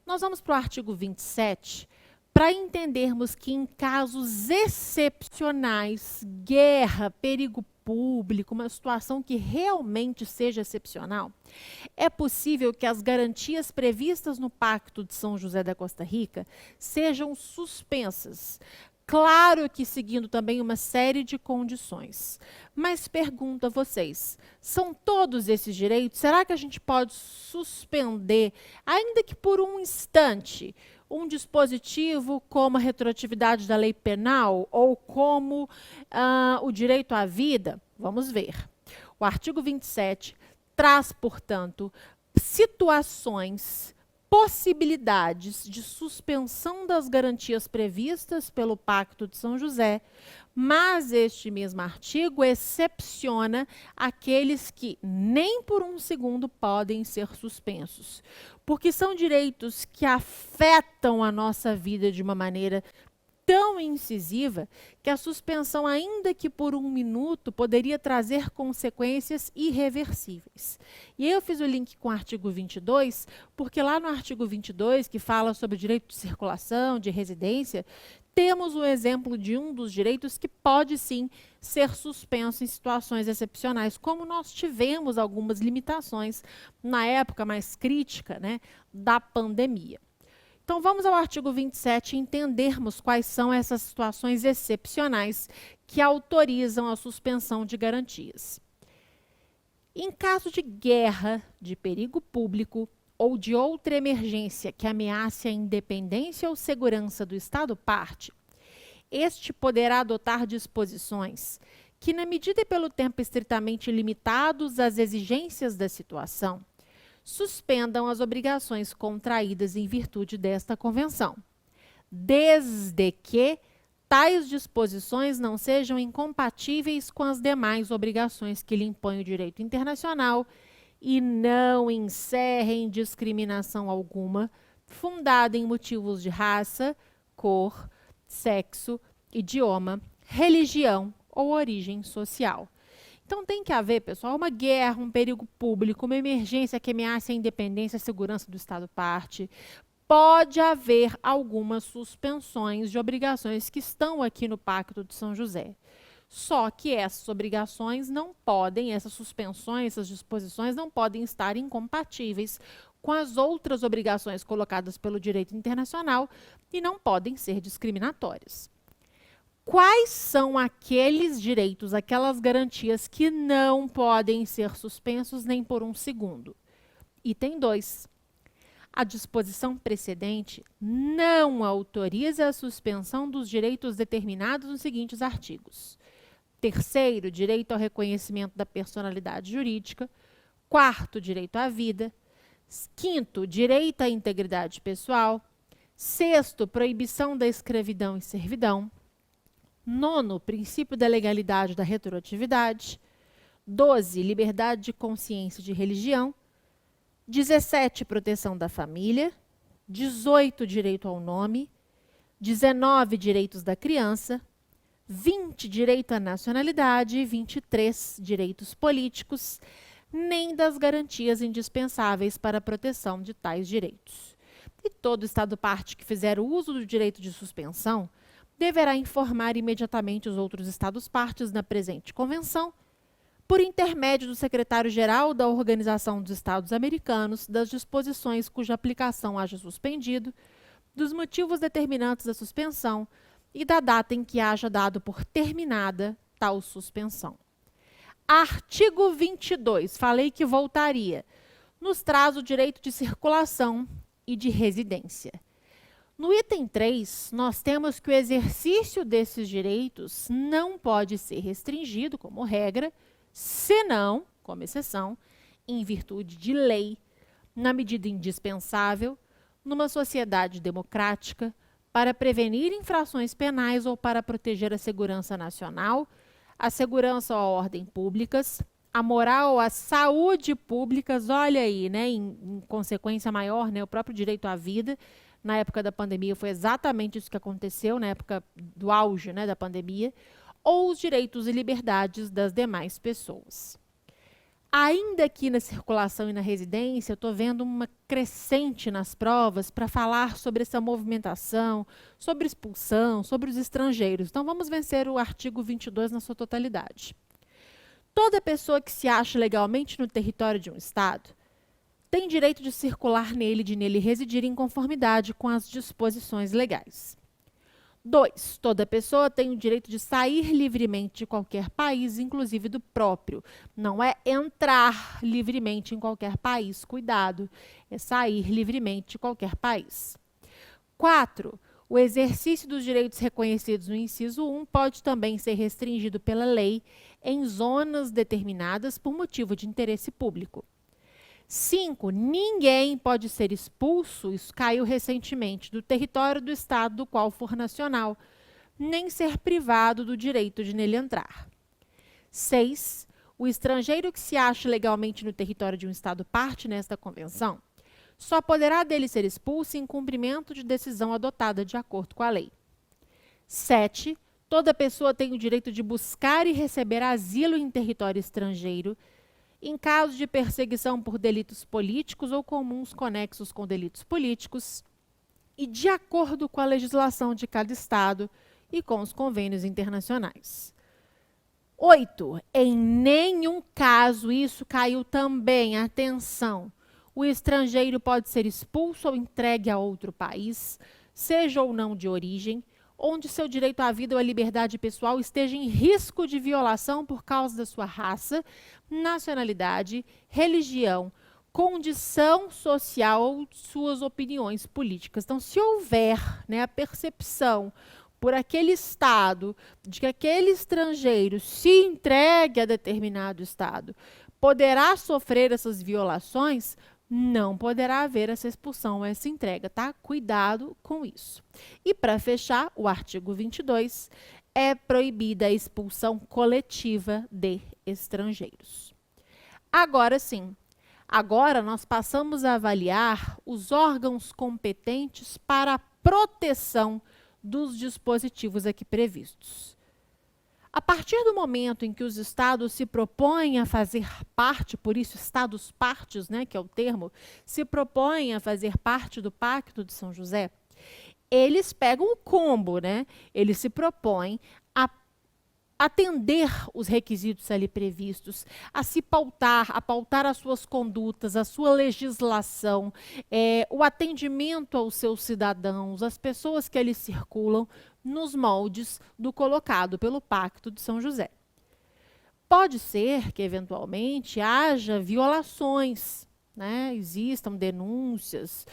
Nós vamos para o artigo 27 para entendermos que em casos excepcionais, guerra, perigo público, uma situação que realmente seja excepcional, é possível que as garantias previstas no Pacto de São José da Costa Rica sejam suspensas. Claro que seguindo também uma série de condições. Mas pergunto a vocês, são todos esses direitos? Será que a gente pode suspender, ainda que por um instante, um dispositivo como a retroatividade da lei penal ou como o direito à vida? Vamos ver. O artigo 27 traz, portanto, situações, possibilidades de suspensão das garantias previstas pelo Pacto de São José, mas este mesmo artigo excepciona aqueles que nem por um segundo podem ser suspensos, porque são direitos que afetam a nossa vida de uma maneira tão incisiva que a suspensão, ainda que por um minuto, poderia trazer consequências irreversíveis. E aí eu fiz o link com o artigo 22, porque lá no artigo 22, que fala sobre o direito de circulação, de residência, temos o exemplo de um dos direitos que pode sim ser suspenso em situações excepcionais, como nós tivemos algumas limitações na época mais crítica, né, da pandemia. Então, vamos ao artigo 27 e entendermos quais são essas situações excepcionais que autorizam a suspensão de garantias. Em caso de guerra, de perigo público ou de outra emergência que ameace a independência ou segurança do Estado-parte, este poderá adotar disposições que, na medida e pelo tempo estritamente limitados às exigências da situação, suspendam as obrigações contraídas em virtude desta convenção, desde que tais disposições não sejam incompatíveis com as demais obrigações que lhe impõe o direito internacional e não encerrem discriminação alguma fundada em motivos de raça, cor, sexo, idioma, religião ou origem social. Então, tem que haver, pessoal, uma guerra, um perigo público, uma emergência que ameace a independência e a segurança do Estado-parte. Pode haver algumas suspensões de obrigações que estão aqui no Pacto de São José. Só que essas obrigações não podem, essas suspensões, essas disposições não podem estar incompatíveis com as outras obrigações colocadas pelo direito internacional e não podem ser discriminatórias. Quais são aqueles direitos, aquelas garantias que não podem ser suspensos nem por um segundo? Item 2. A disposição precedente não autoriza a suspensão dos direitos determinados nos seguintes artigos. Terceiro, direito ao reconhecimento da personalidade jurídica. Quarto, direito à vida. Quinto, direito à integridade pessoal. Sexto, proibição da escravidão e servidão. Nono, princípio da legalidade da retroatividade. 12, liberdade de consciência e de religião. 17, proteção da família. 18, direito ao nome. 19, direitos da criança. 20, direito à nacionalidade. 23, direitos políticos, nem das garantias indispensáveis para a proteção de tais direitos. E todo Estado-parte que fizer uso do direito de suspensão deverá informar imediatamente os outros Estados-partes na presente convenção, por intermédio do secretário-geral da Organização dos Estados Americanos, das disposições cuja aplicação haja suspendido, dos motivos determinantes da suspensão e da data em que haja dado por terminada tal suspensão. Artigo 22, falei que voltaria, nos traz o direito de circulação e de residência. No item 3, nós temos que o exercício desses direitos não pode ser restringido, como regra, senão, como exceção, em virtude de lei, na medida indispensável, numa sociedade democrática, para prevenir infrações penais ou para proteger a segurança nacional, a segurança ou a ordem públicas, a moral ou a saúde públicas, olha aí, né, em consequência maior, né, o próprio direito à vida. Na época da pandemia foi exatamente isso que aconteceu, na época do auge, né, da pandemia, ou os direitos e liberdades das demais pessoas. Ainda aqui na circulação e na residência, eu estou vendo uma crescente nas provas para falar sobre essa movimentação, sobre expulsão, sobre os estrangeiros. Então, vamos vencer o artigo 22 na sua totalidade. Toda pessoa que se acha legalmente no território de um Estado tem direito de circular nele e de nele residir em conformidade com as disposições legais. 2. Toda pessoa tem o direito de sair livremente de qualquer país, inclusive do próprio. Não é entrar livremente em qualquer país, cuidado. É sair livremente de qualquer país. 4. O exercício dos direitos reconhecidos no inciso 1 pode também ser restringido pela lei em zonas determinadas por motivo de interesse público. 5. Ninguém pode ser expulso, isso caiu recentemente, do território do Estado do qual for nacional, nem ser privado do direito de nele entrar. 6. O estrangeiro que se acha legalmente no território de um Estado parte nesta convenção só poderá dele ser expulso em cumprimento de decisão adotada de acordo com a lei. 7. Toda pessoa tem o direito de buscar e receber asilo em território estrangeiro, em caso de perseguição por delitos políticos ou comuns conexos com delitos políticos, e de acordo com a legislação de cada Estado e com os convênios internacionais. 8. Em nenhum caso, isso caiu também, atenção, o estrangeiro pode ser expulso ou entregue a outro país, seja ou não de origem, onde seu direito à vida ou à liberdade pessoal esteja em risco de violação por causa da sua raça, nacionalidade, religião, condição social ou suas opiniões políticas. Então, se houver, né, a percepção por aquele Estado de que aquele estrangeiro se entregue a determinado Estado poderá sofrer essas violações, não poderá haver essa expulsão, essa entrega, tá? Cuidado com isso. E para fechar, o artigo 22, é proibida a expulsão coletiva de estrangeiros. Agora sim, agora nós passamos a avaliar os órgãos competentes para a proteção dos dispositivos aqui previstos. A partir do momento em que os estados se propõem a fazer parte, por isso estados partes, né, que é o termo, se propõem a fazer parte do Pacto de São José, eles pegam o combo, né? Eles se propõem a atender os requisitos ali previstos, a se pautar, a pautar as suas condutas, a sua legislação, o atendimento aos seus cidadãos, às pessoas que ali circulam, nos moldes do colocado pelo Pacto de São José. Pode ser que, eventualmente, haja violações, né? Existam denúncias,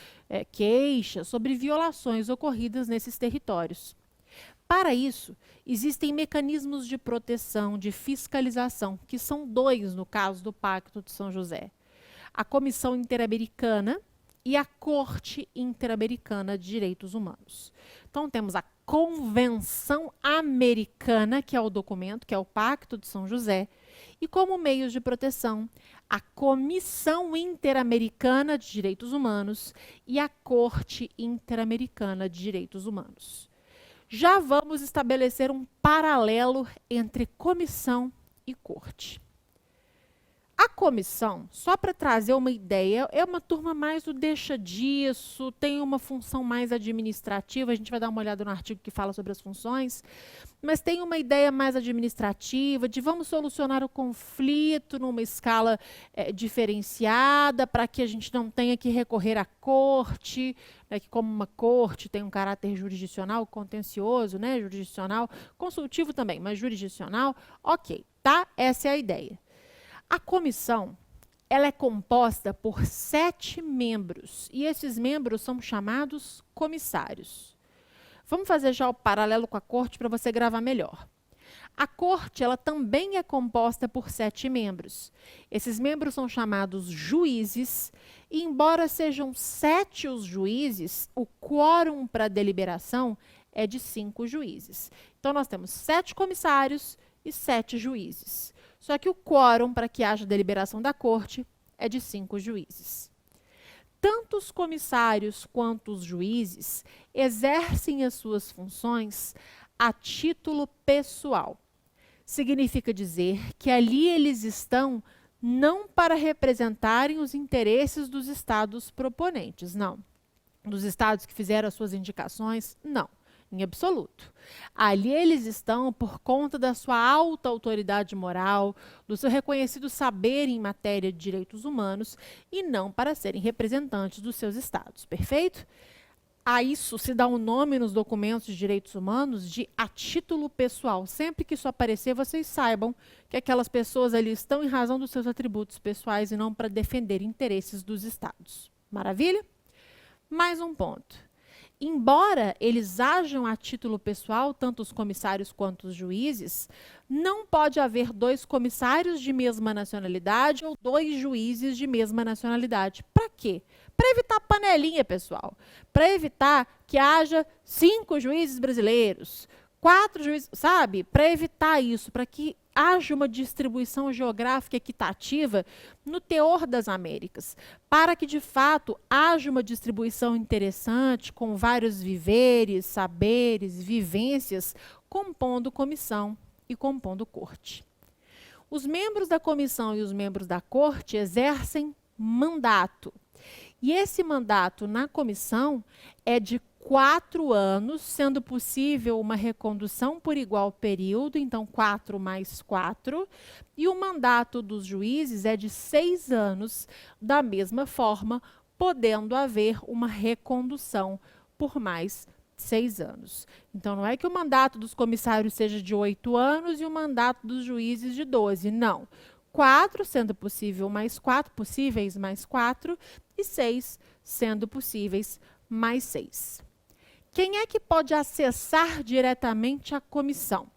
queixas sobre violações ocorridas nesses territórios. Para isso, existem mecanismos de proteção, de fiscalização, que são 2 no caso do Pacto de São José. A Comissão Interamericana e a Corte Interamericana de Direitos Humanos. Então, temos a Convenção Americana, que é o documento, que é o Pacto de São José, e como meios de proteção, a Comissão Interamericana de Direitos Humanos e a Corte Interamericana de Direitos Humanos. Já vamos estabelecer um paralelo entre comissão e corte. A comissão, só para trazer uma ideia, é uma turma mais do deixa disso, tem uma função mais administrativa, a gente vai dar uma olhada no artigo que fala sobre as funções, mas tem uma ideia mais administrativa, de vamos solucionar o conflito numa escala diferenciada, para que a gente não tenha que recorrer à corte, né, que como uma corte tem um caráter jurisdicional, contencioso, né, jurisdicional, consultivo também, mas jurisdicional, ok, tá? Essa é a ideia. A comissão, ela é composta por 7 membros, e esses membros são chamados comissários. Vamos fazer já o paralelo com a corte para você gravar melhor. A corte, ela também é composta por 7 membros. Esses membros são chamados juízes, e embora sejam 7 os juízes, o quórum para deliberação é de 5 juízes. Então, nós temos 7 comissários e 7 juízes. Só que o quórum para que haja deliberação da corte é de 5 juízes. Tanto os comissários quanto os juízes exercem as suas funções a título pessoal. Significa dizer que ali eles estão não para representarem os interesses dos estados proponentes, não. Dos estados que fizeram as suas indicações, não, em absoluto. Ali eles estão por conta da sua alta autoridade moral, do seu reconhecido saber em matéria de direitos humanos e não para serem representantes dos seus estados, perfeito? A isso se dá um nome nos documentos de direitos humanos de a título pessoal. Sempre que isso aparecer, vocês saibam que aquelas pessoas ali estão em razão dos seus atributos pessoais e não para defender interesses dos estados. Maravilha? Mais um ponto. Embora eles ajam a título pessoal, tanto os comissários quanto os juízes, não pode haver dois comissários de mesma nacionalidade ou dois juízes de mesma nacionalidade. Para quê? Para evitar panelinha, pessoal. Para evitar que haja 5 juízes brasileiros, 4 juízes, sabe? Para evitar isso, para que haja uma distribuição geográfica equitativa no teor das Américas, para que, de fato, haja uma distribuição interessante, com vários viveres, saberes, vivências, compondo comissão e compondo corte. Os membros da comissão e os membros da corte exercem mandato. E esse mandato na comissão é de 4 anos, sendo possível uma recondução por igual período, então 4 mais 4, e o mandato dos juízes é de 6 anos, da mesma forma, podendo haver uma recondução por mais 6 anos. Então, não é que o mandato dos comissários seja de 8 anos e o mandato dos juízes de 12, não. 4, sendo possível mais 4, possíveis mais 4, e 6, sendo possíveis mais 6. Quem é que pode acessar diretamente a comissão?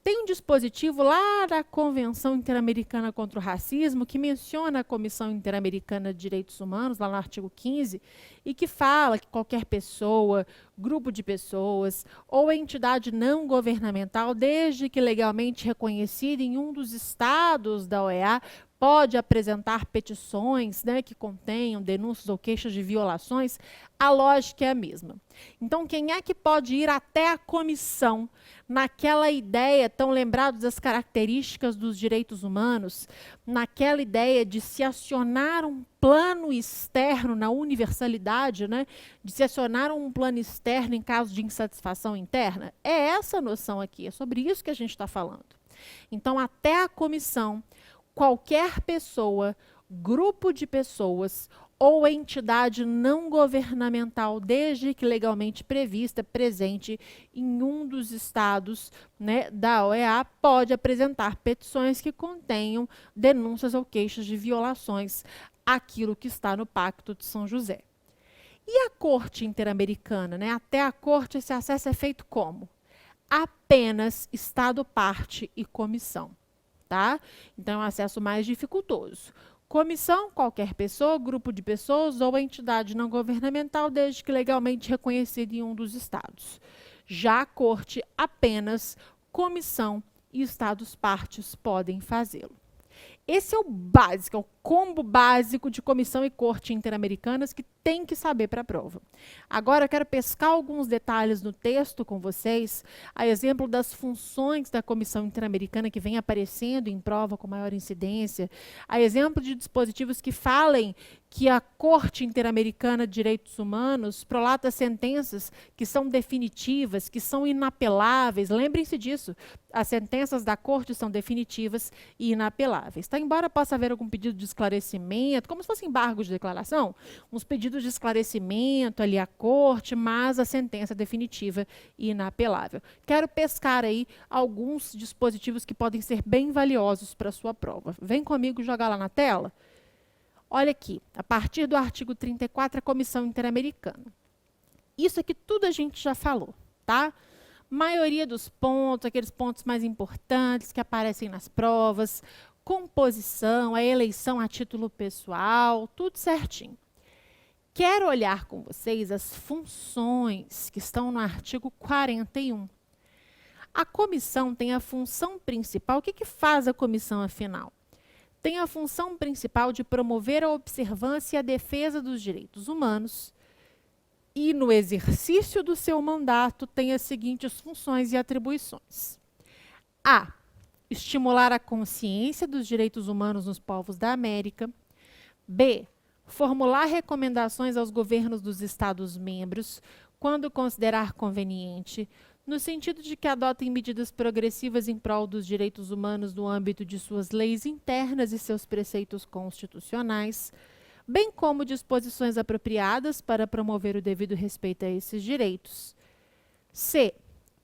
Tem um dispositivo lá da Convenção Interamericana contra o Racismo que menciona a Comissão Interamericana de Direitos Humanos, lá no artigo 15, e que fala que qualquer pessoa, grupo de pessoas ou entidade não governamental, desde que legalmente reconhecida em um dos estados da OEA, pode apresentar petições, né, que contenham denúncias ou queixas de violações. A lógica é a mesma. Então, quem é que pode ir até a comissão naquela ideia, tão lembrados das características dos direitos humanos, naquela ideia de se acionar um plano externo na universalidade, né, de se acionar um plano externo em caso de insatisfação interna? É essa a noção aqui, é sobre isso que a gente está falando. Então, até a comissão, qualquer pessoa, grupo de pessoas ou entidade não governamental, desde que legalmente prevista, presente em um dos estados, né, da OEA, pode apresentar petições que contenham denúncias ou queixas de violações àquilo que está no Pacto de São José. E a Corte Interamericana, né? Até a Corte, esse acesso é feito como? Apenas Estado, parte e comissão. Tá? Então, é um acesso mais dificultoso. Comissão, qualquer pessoa, grupo de pessoas ou entidade não governamental, desde que legalmente reconhecida em um dos estados. Já a Corte, apenas comissão e estados partes podem fazê-lo. Esse é o básico, é o combo básico de comissão e corte interamericanas que tem que saber para a prova. Agora, eu quero pescar alguns detalhes no texto com vocês, a exemplo das funções da comissão interamericana que vem aparecendo em prova com maior incidência, a exemplo de dispositivos que falem que a Corte Interamericana de Direitos Humanos prolata sentenças que são definitivas, que são inapeláveis. Lembrem-se disso, as sentenças da Corte são definitivas e inapeláveis. Tá? Embora possa haver algum pedido de esclarecimento, como se fosse embargo de declaração, uns pedidos de esclarecimento ali à Corte, mas a sentença é definitiva e inapelável. Quero pescar aí alguns dispositivos que podem ser bem valiosos para a sua prova. Vem comigo jogar lá na tela. Olha aqui, a partir do artigo 34, a Comissão Interamericana. Isso aqui tudo a gente já falou, tá? Maioria dos pontos, aqueles pontos mais importantes que aparecem nas provas, composição, a eleição a título pessoal, tudo certinho. Quero olhar com vocês as funções que estão no artigo 41. A comissão tem a função principal. O que faz a comissão, afinal? Tem a função principal de promover a observância e a defesa dos direitos humanos e, no exercício do seu mandato, tem as seguintes funções e atribuições. A. estimular a consciência dos direitos humanos nos povos da América. B. Formular recomendações aos governos dos Estados-membros, quando considerar conveniente, no sentido de que adotem medidas progressivas em prol dos direitos humanos no âmbito de suas leis internas e seus preceitos constitucionais, bem como disposições apropriadas para promover o devido respeito a esses direitos. C.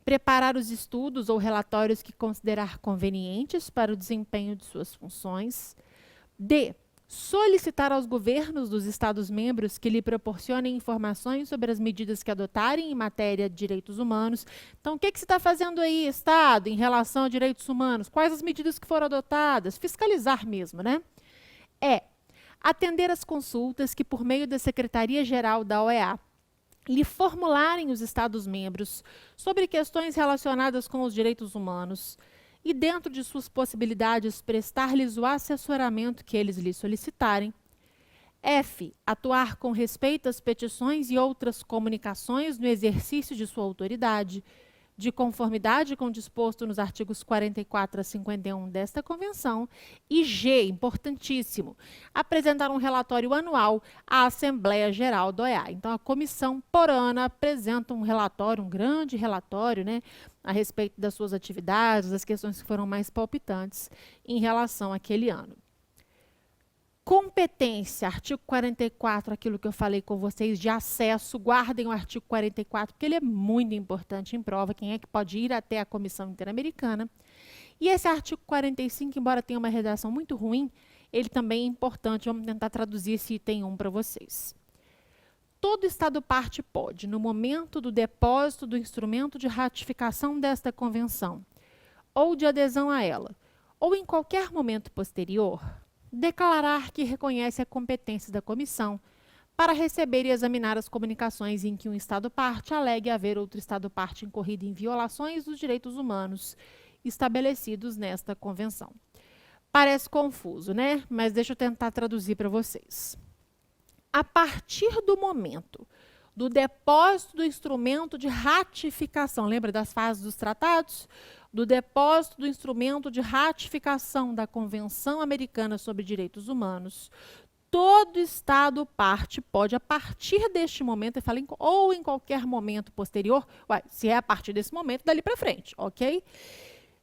Preparar os estudos ou relatórios que considerar convenientes para o desempenho de suas funções. D. Solicitar aos governos dos Estados-membros que lhe proporcionem informações sobre as medidas que adotarem em matéria de direitos humanos. Então, o que você está fazendo aí, Estado, em relação a direitos humanos? Quais as medidas que foram adotadas? Fiscalizar mesmo, né? E. Atender às consultas que, por meio da Secretaria-Geral da OEA, lhe formularem os Estados-membros sobre questões relacionadas com os direitos humanos e, dentro de suas possibilidades, prestar-lhes o assessoramento que eles lhe solicitarem. F. Atuar com respeito às petições e outras comunicações no exercício de sua autoridade, de conformidade com o disposto nos artigos 44 a 51 desta Convenção. E G, importantíssimo, apresentar um relatório anual à Assembleia Geral da OEA. Então, a comissão por ano apresenta um relatório, um grande relatório, né, a respeito das suas atividades, das questões que foram mais palpitantes em relação àquele ano. Competência, artigo 44, aquilo que eu falei com vocês de acesso, guardem o artigo 44, porque ele é muito importante em prova, quem é que pode ir até a Comissão Interamericana. E esse artigo 45, embora tenha uma redação muito ruim, ele também é importante, vamos tentar traduzir esse item 1 para vocês. Todo Estado parte pode, no momento do depósito do instrumento de ratificação desta Convenção, ou de adesão a ela, ou em qualquer momento posterior, declarar que reconhece a competência da comissão para receber e examinar as comunicações em que um Estado-parte alegue haver outro Estado-parte incorrido em violações dos direitos humanos estabelecidos nesta convenção. Parece confuso, né? Mas deixa eu tentar traduzir para vocês. A partir do momento do depósito do instrumento de ratificação, lembra das fases dos tratados? Do depósito do instrumento de ratificação da Convenção Americana sobre Direitos Humanos, todo Estado parte pode, a partir deste momento, eu falei, ou em qualquer momento posterior, se é a partir desse momento, dali para frente, ok?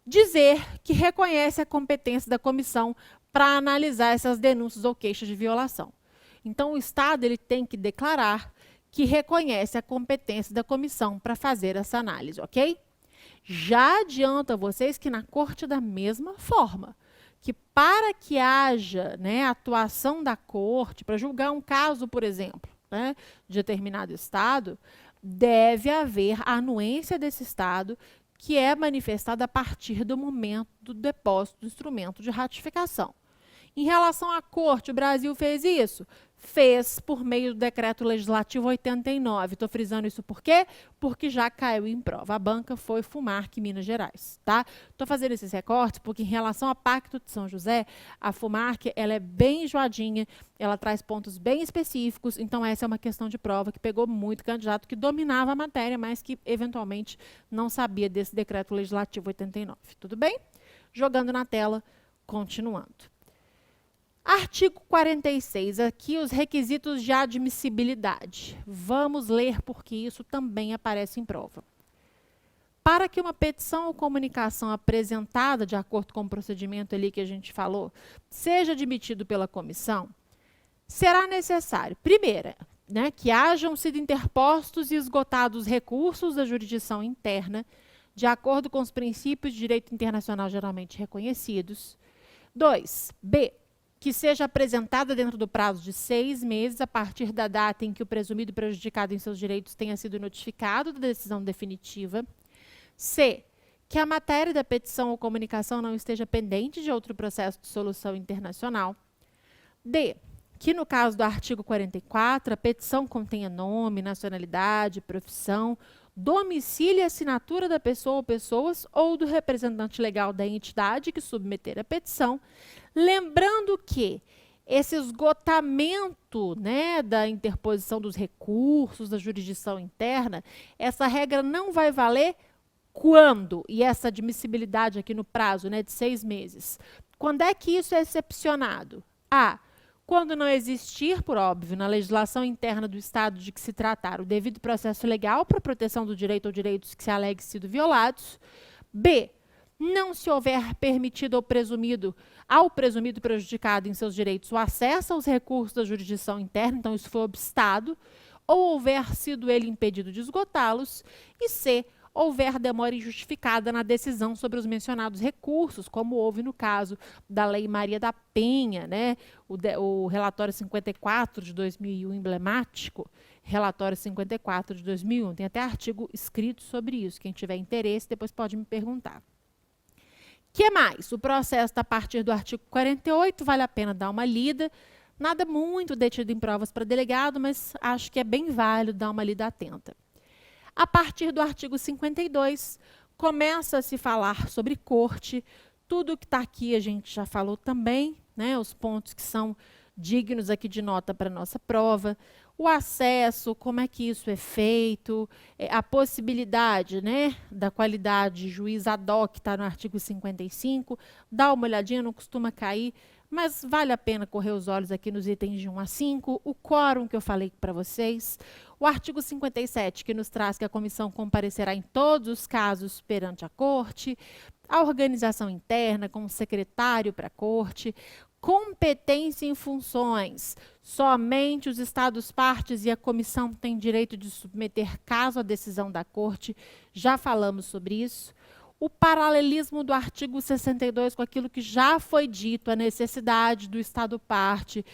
Dizer que reconhece a competência da comissão para analisar essas denúncias ou queixas de violação. Então, o Estado ele tem que declarar que reconhece a competência da comissão para fazer essa análise, ok? Já adianto a vocês que na Corte da mesma forma, que para que haja, né, atuação da Corte, para julgar um caso, por exemplo, né, de determinado Estado, deve haver a anuência desse Estado, que é manifestada a partir do momento do depósito do instrumento de ratificação. Em relação à Corte, o Brasil fez isso? Fez por meio do Decreto Legislativo 89. Estou frisando isso por quê? Porque já caiu em prova. A banca foi FUMARC, Minas Gerais. Tá? Estou fazendo esses recortes porque, em relação ao Pacto de São José, a FUMARC ela é bem enjoadinha, ela traz pontos bem específicos, então essa é uma questão de prova que pegou muito candidato que dominava a matéria, mas que, eventualmente, não sabia desse Decreto Legislativo 89. Tudo bem? Jogando na tela, continuando. Artigo 46, aqui os requisitos de admissibilidade. Vamos ler porque isso também aparece em prova. Para que uma petição ou comunicação apresentada de acordo com o procedimento ali que a gente falou, seja admitido pela comissão, será necessário, primeiro, né, que hajam sido interpostos e esgotados recursos da jurisdição interna, de acordo com os princípios de direito internacional geralmente reconhecidos. 2. B. Que seja apresentada dentro do prazo de 6 meses, a partir da data em que o presumido prejudicado em seus direitos tenha sido notificado da decisão definitiva. C. Que a matéria da petição ou comunicação não esteja pendente de outro processo de solução internacional. D. Que, no caso do artigo 44, a petição contenha nome, nacionalidade, profissão, domicílio e assinatura da pessoa ou pessoas ou do representante legal da entidade que submeter a petição, lembrando que esse esgotamento, né, da interposição dos recursos da jurisdição interna, essa regra não vai valer Quando, e essa admissibilidade aqui no prazo, né, de 6 meses, quando é que isso é excepcionado? A, quando não existir, por óbvio, na legislação interna do Estado de que se tratar o devido processo legal para proteção do direito ou direitos que se alegue sido violados. B, não se houver permitido ao presumido prejudicado em seus direitos o acesso aos recursos da jurisdição interna, então isso foi obstado, ou houver sido ele impedido de esgotá-los. E C, houver demora injustificada na decisão sobre os mencionados recursos, como houve no caso da Lei Maria da Penha, né? O relatório 54 de 2001, emblemático, relatório 54 de 2001. Tem até artigo escrito sobre isso. Quem tiver interesse, depois pode me perguntar. Que mais? O processo está a partir do artigo 48, vale a pena dar uma lida. Nada muito detido em provas para delegado, mas acho que é bem válido dar uma lida atenta. A partir do artigo 52, começa a se falar sobre corte. Tudo que está aqui a gente já falou também, né? Os pontos que são dignos aqui de nota para a nossa prova. O acesso, como é que isso é feito, a possibilidade, né, da qualidade de juiz ad hoc, que está no artigo 55. Dá uma olhadinha, não costuma cair, mas vale a pena correr os olhos aqui nos itens de 1 a 5. O quórum que eu falei para vocês. O artigo 57, que nos traz que a comissão comparecerá em todos os casos perante a corte. A organização interna, com o secretário para a corte. Competência em funções. Somente os Estados partes e a comissão têm direito de submeter caso à decisão da corte. Já falamos sobre isso. O paralelismo do artigo 62 com aquilo que já foi dito, a necessidade do Estado parte,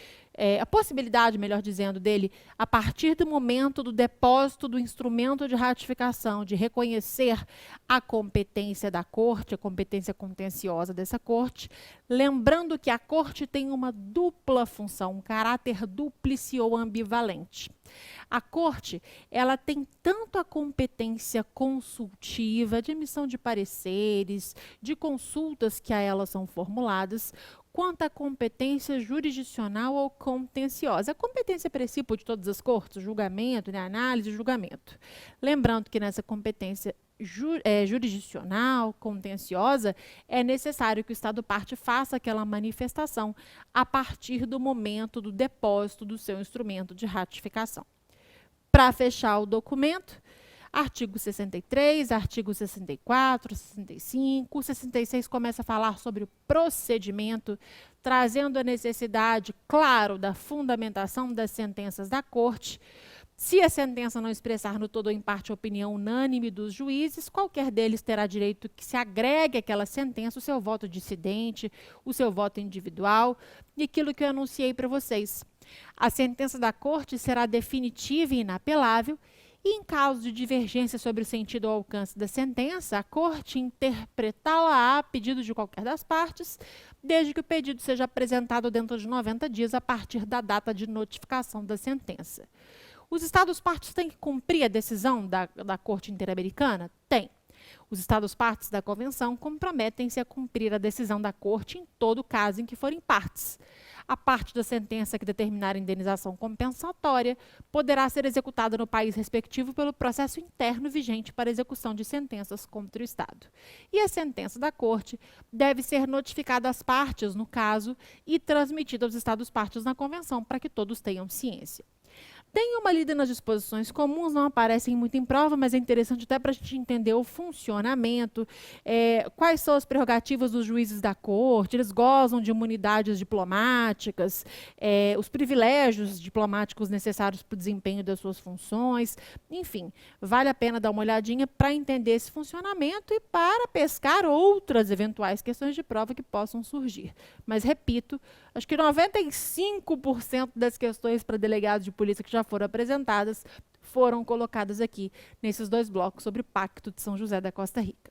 a possibilidade, melhor dizendo, dele, a partir do momento do depósito do instrumento de ratificação, de reconhecer a competência da corte, a competência contenciosa dessa corte, lembrando que a corte tem uma dupla função, um caráter dúplice ou ambivalente. A corte, ela tem tanto a competência consultiva, de emissão de pareceres, de consultas que a ela são formuladas, quanto à competência jurisdicional ou contenciosa. A competência princípio de todas as cortes, julgamento, né, análise e julgamento. Lembrando que nessa competência jurisdicional, contenciosa, é necessário que o Estado parte faça aquela manifestação a partir do momento do depósito do seu instrumento de ratificação. Para fechar o documento, artigo 63, artigo 64, 65, o 66 começa a falar sobre o procedimento, trazendo a necessidade, claro, da fundamentação das sentenças da corte. Se a sentença não expressar no todo ou em parte a opinião unânime dos juízes, qualquer deles terá direito que se agregue àquela sentença o seu voto dissidente, o seu voto individual, e aquilo que eu anunciei para vocês. A sentença da corte será definitiva e inapelável, e em caso de divergência sobre o sentido ou alcance da sentença, a corte interpretá-la a pedido de qualquer das partes, desde que o pedido seja apresentado dentro de 90 dias a partir da data de notificação da sentença. Os Estados partes têm que cumprir a decisão da Corte Interamericana? Tem. Os Estados partes da Convenção comprometem-se a cumprir a decisão da Corte em todo caso em que forem partes. A parte da sentença que determinar a indenização compensatória poderá ser executada no país respectivo pelo processo interno vigente para execução de sentenças contra o Estado. E a sentença da Corte deve ser notificada às partes, no caso, e transmitida aos Estados partes na Convenção, para que todos tenham ciência. Tem uma lida nas disposições comuns, não aparecem muito em prova, mas é interessante até para a gente entender o funcionamento, quais são as prerrogativas dos juízes da corte, eles gozam de imunidades diplomáticas, os privilégios diplomáticos necessários para o desempenho das suas funções, enfim, vale a pena dar uma olhadinha para entender esse funcionamento e para pescar outras eventuais questões de prova que possam surgir. Mas, repito, acho que 95% das questões para delegados de polícia que já foram apresentadas foram colocadas aqui nesses 2 blocos sobre o Pacto de São José da Costa Rica.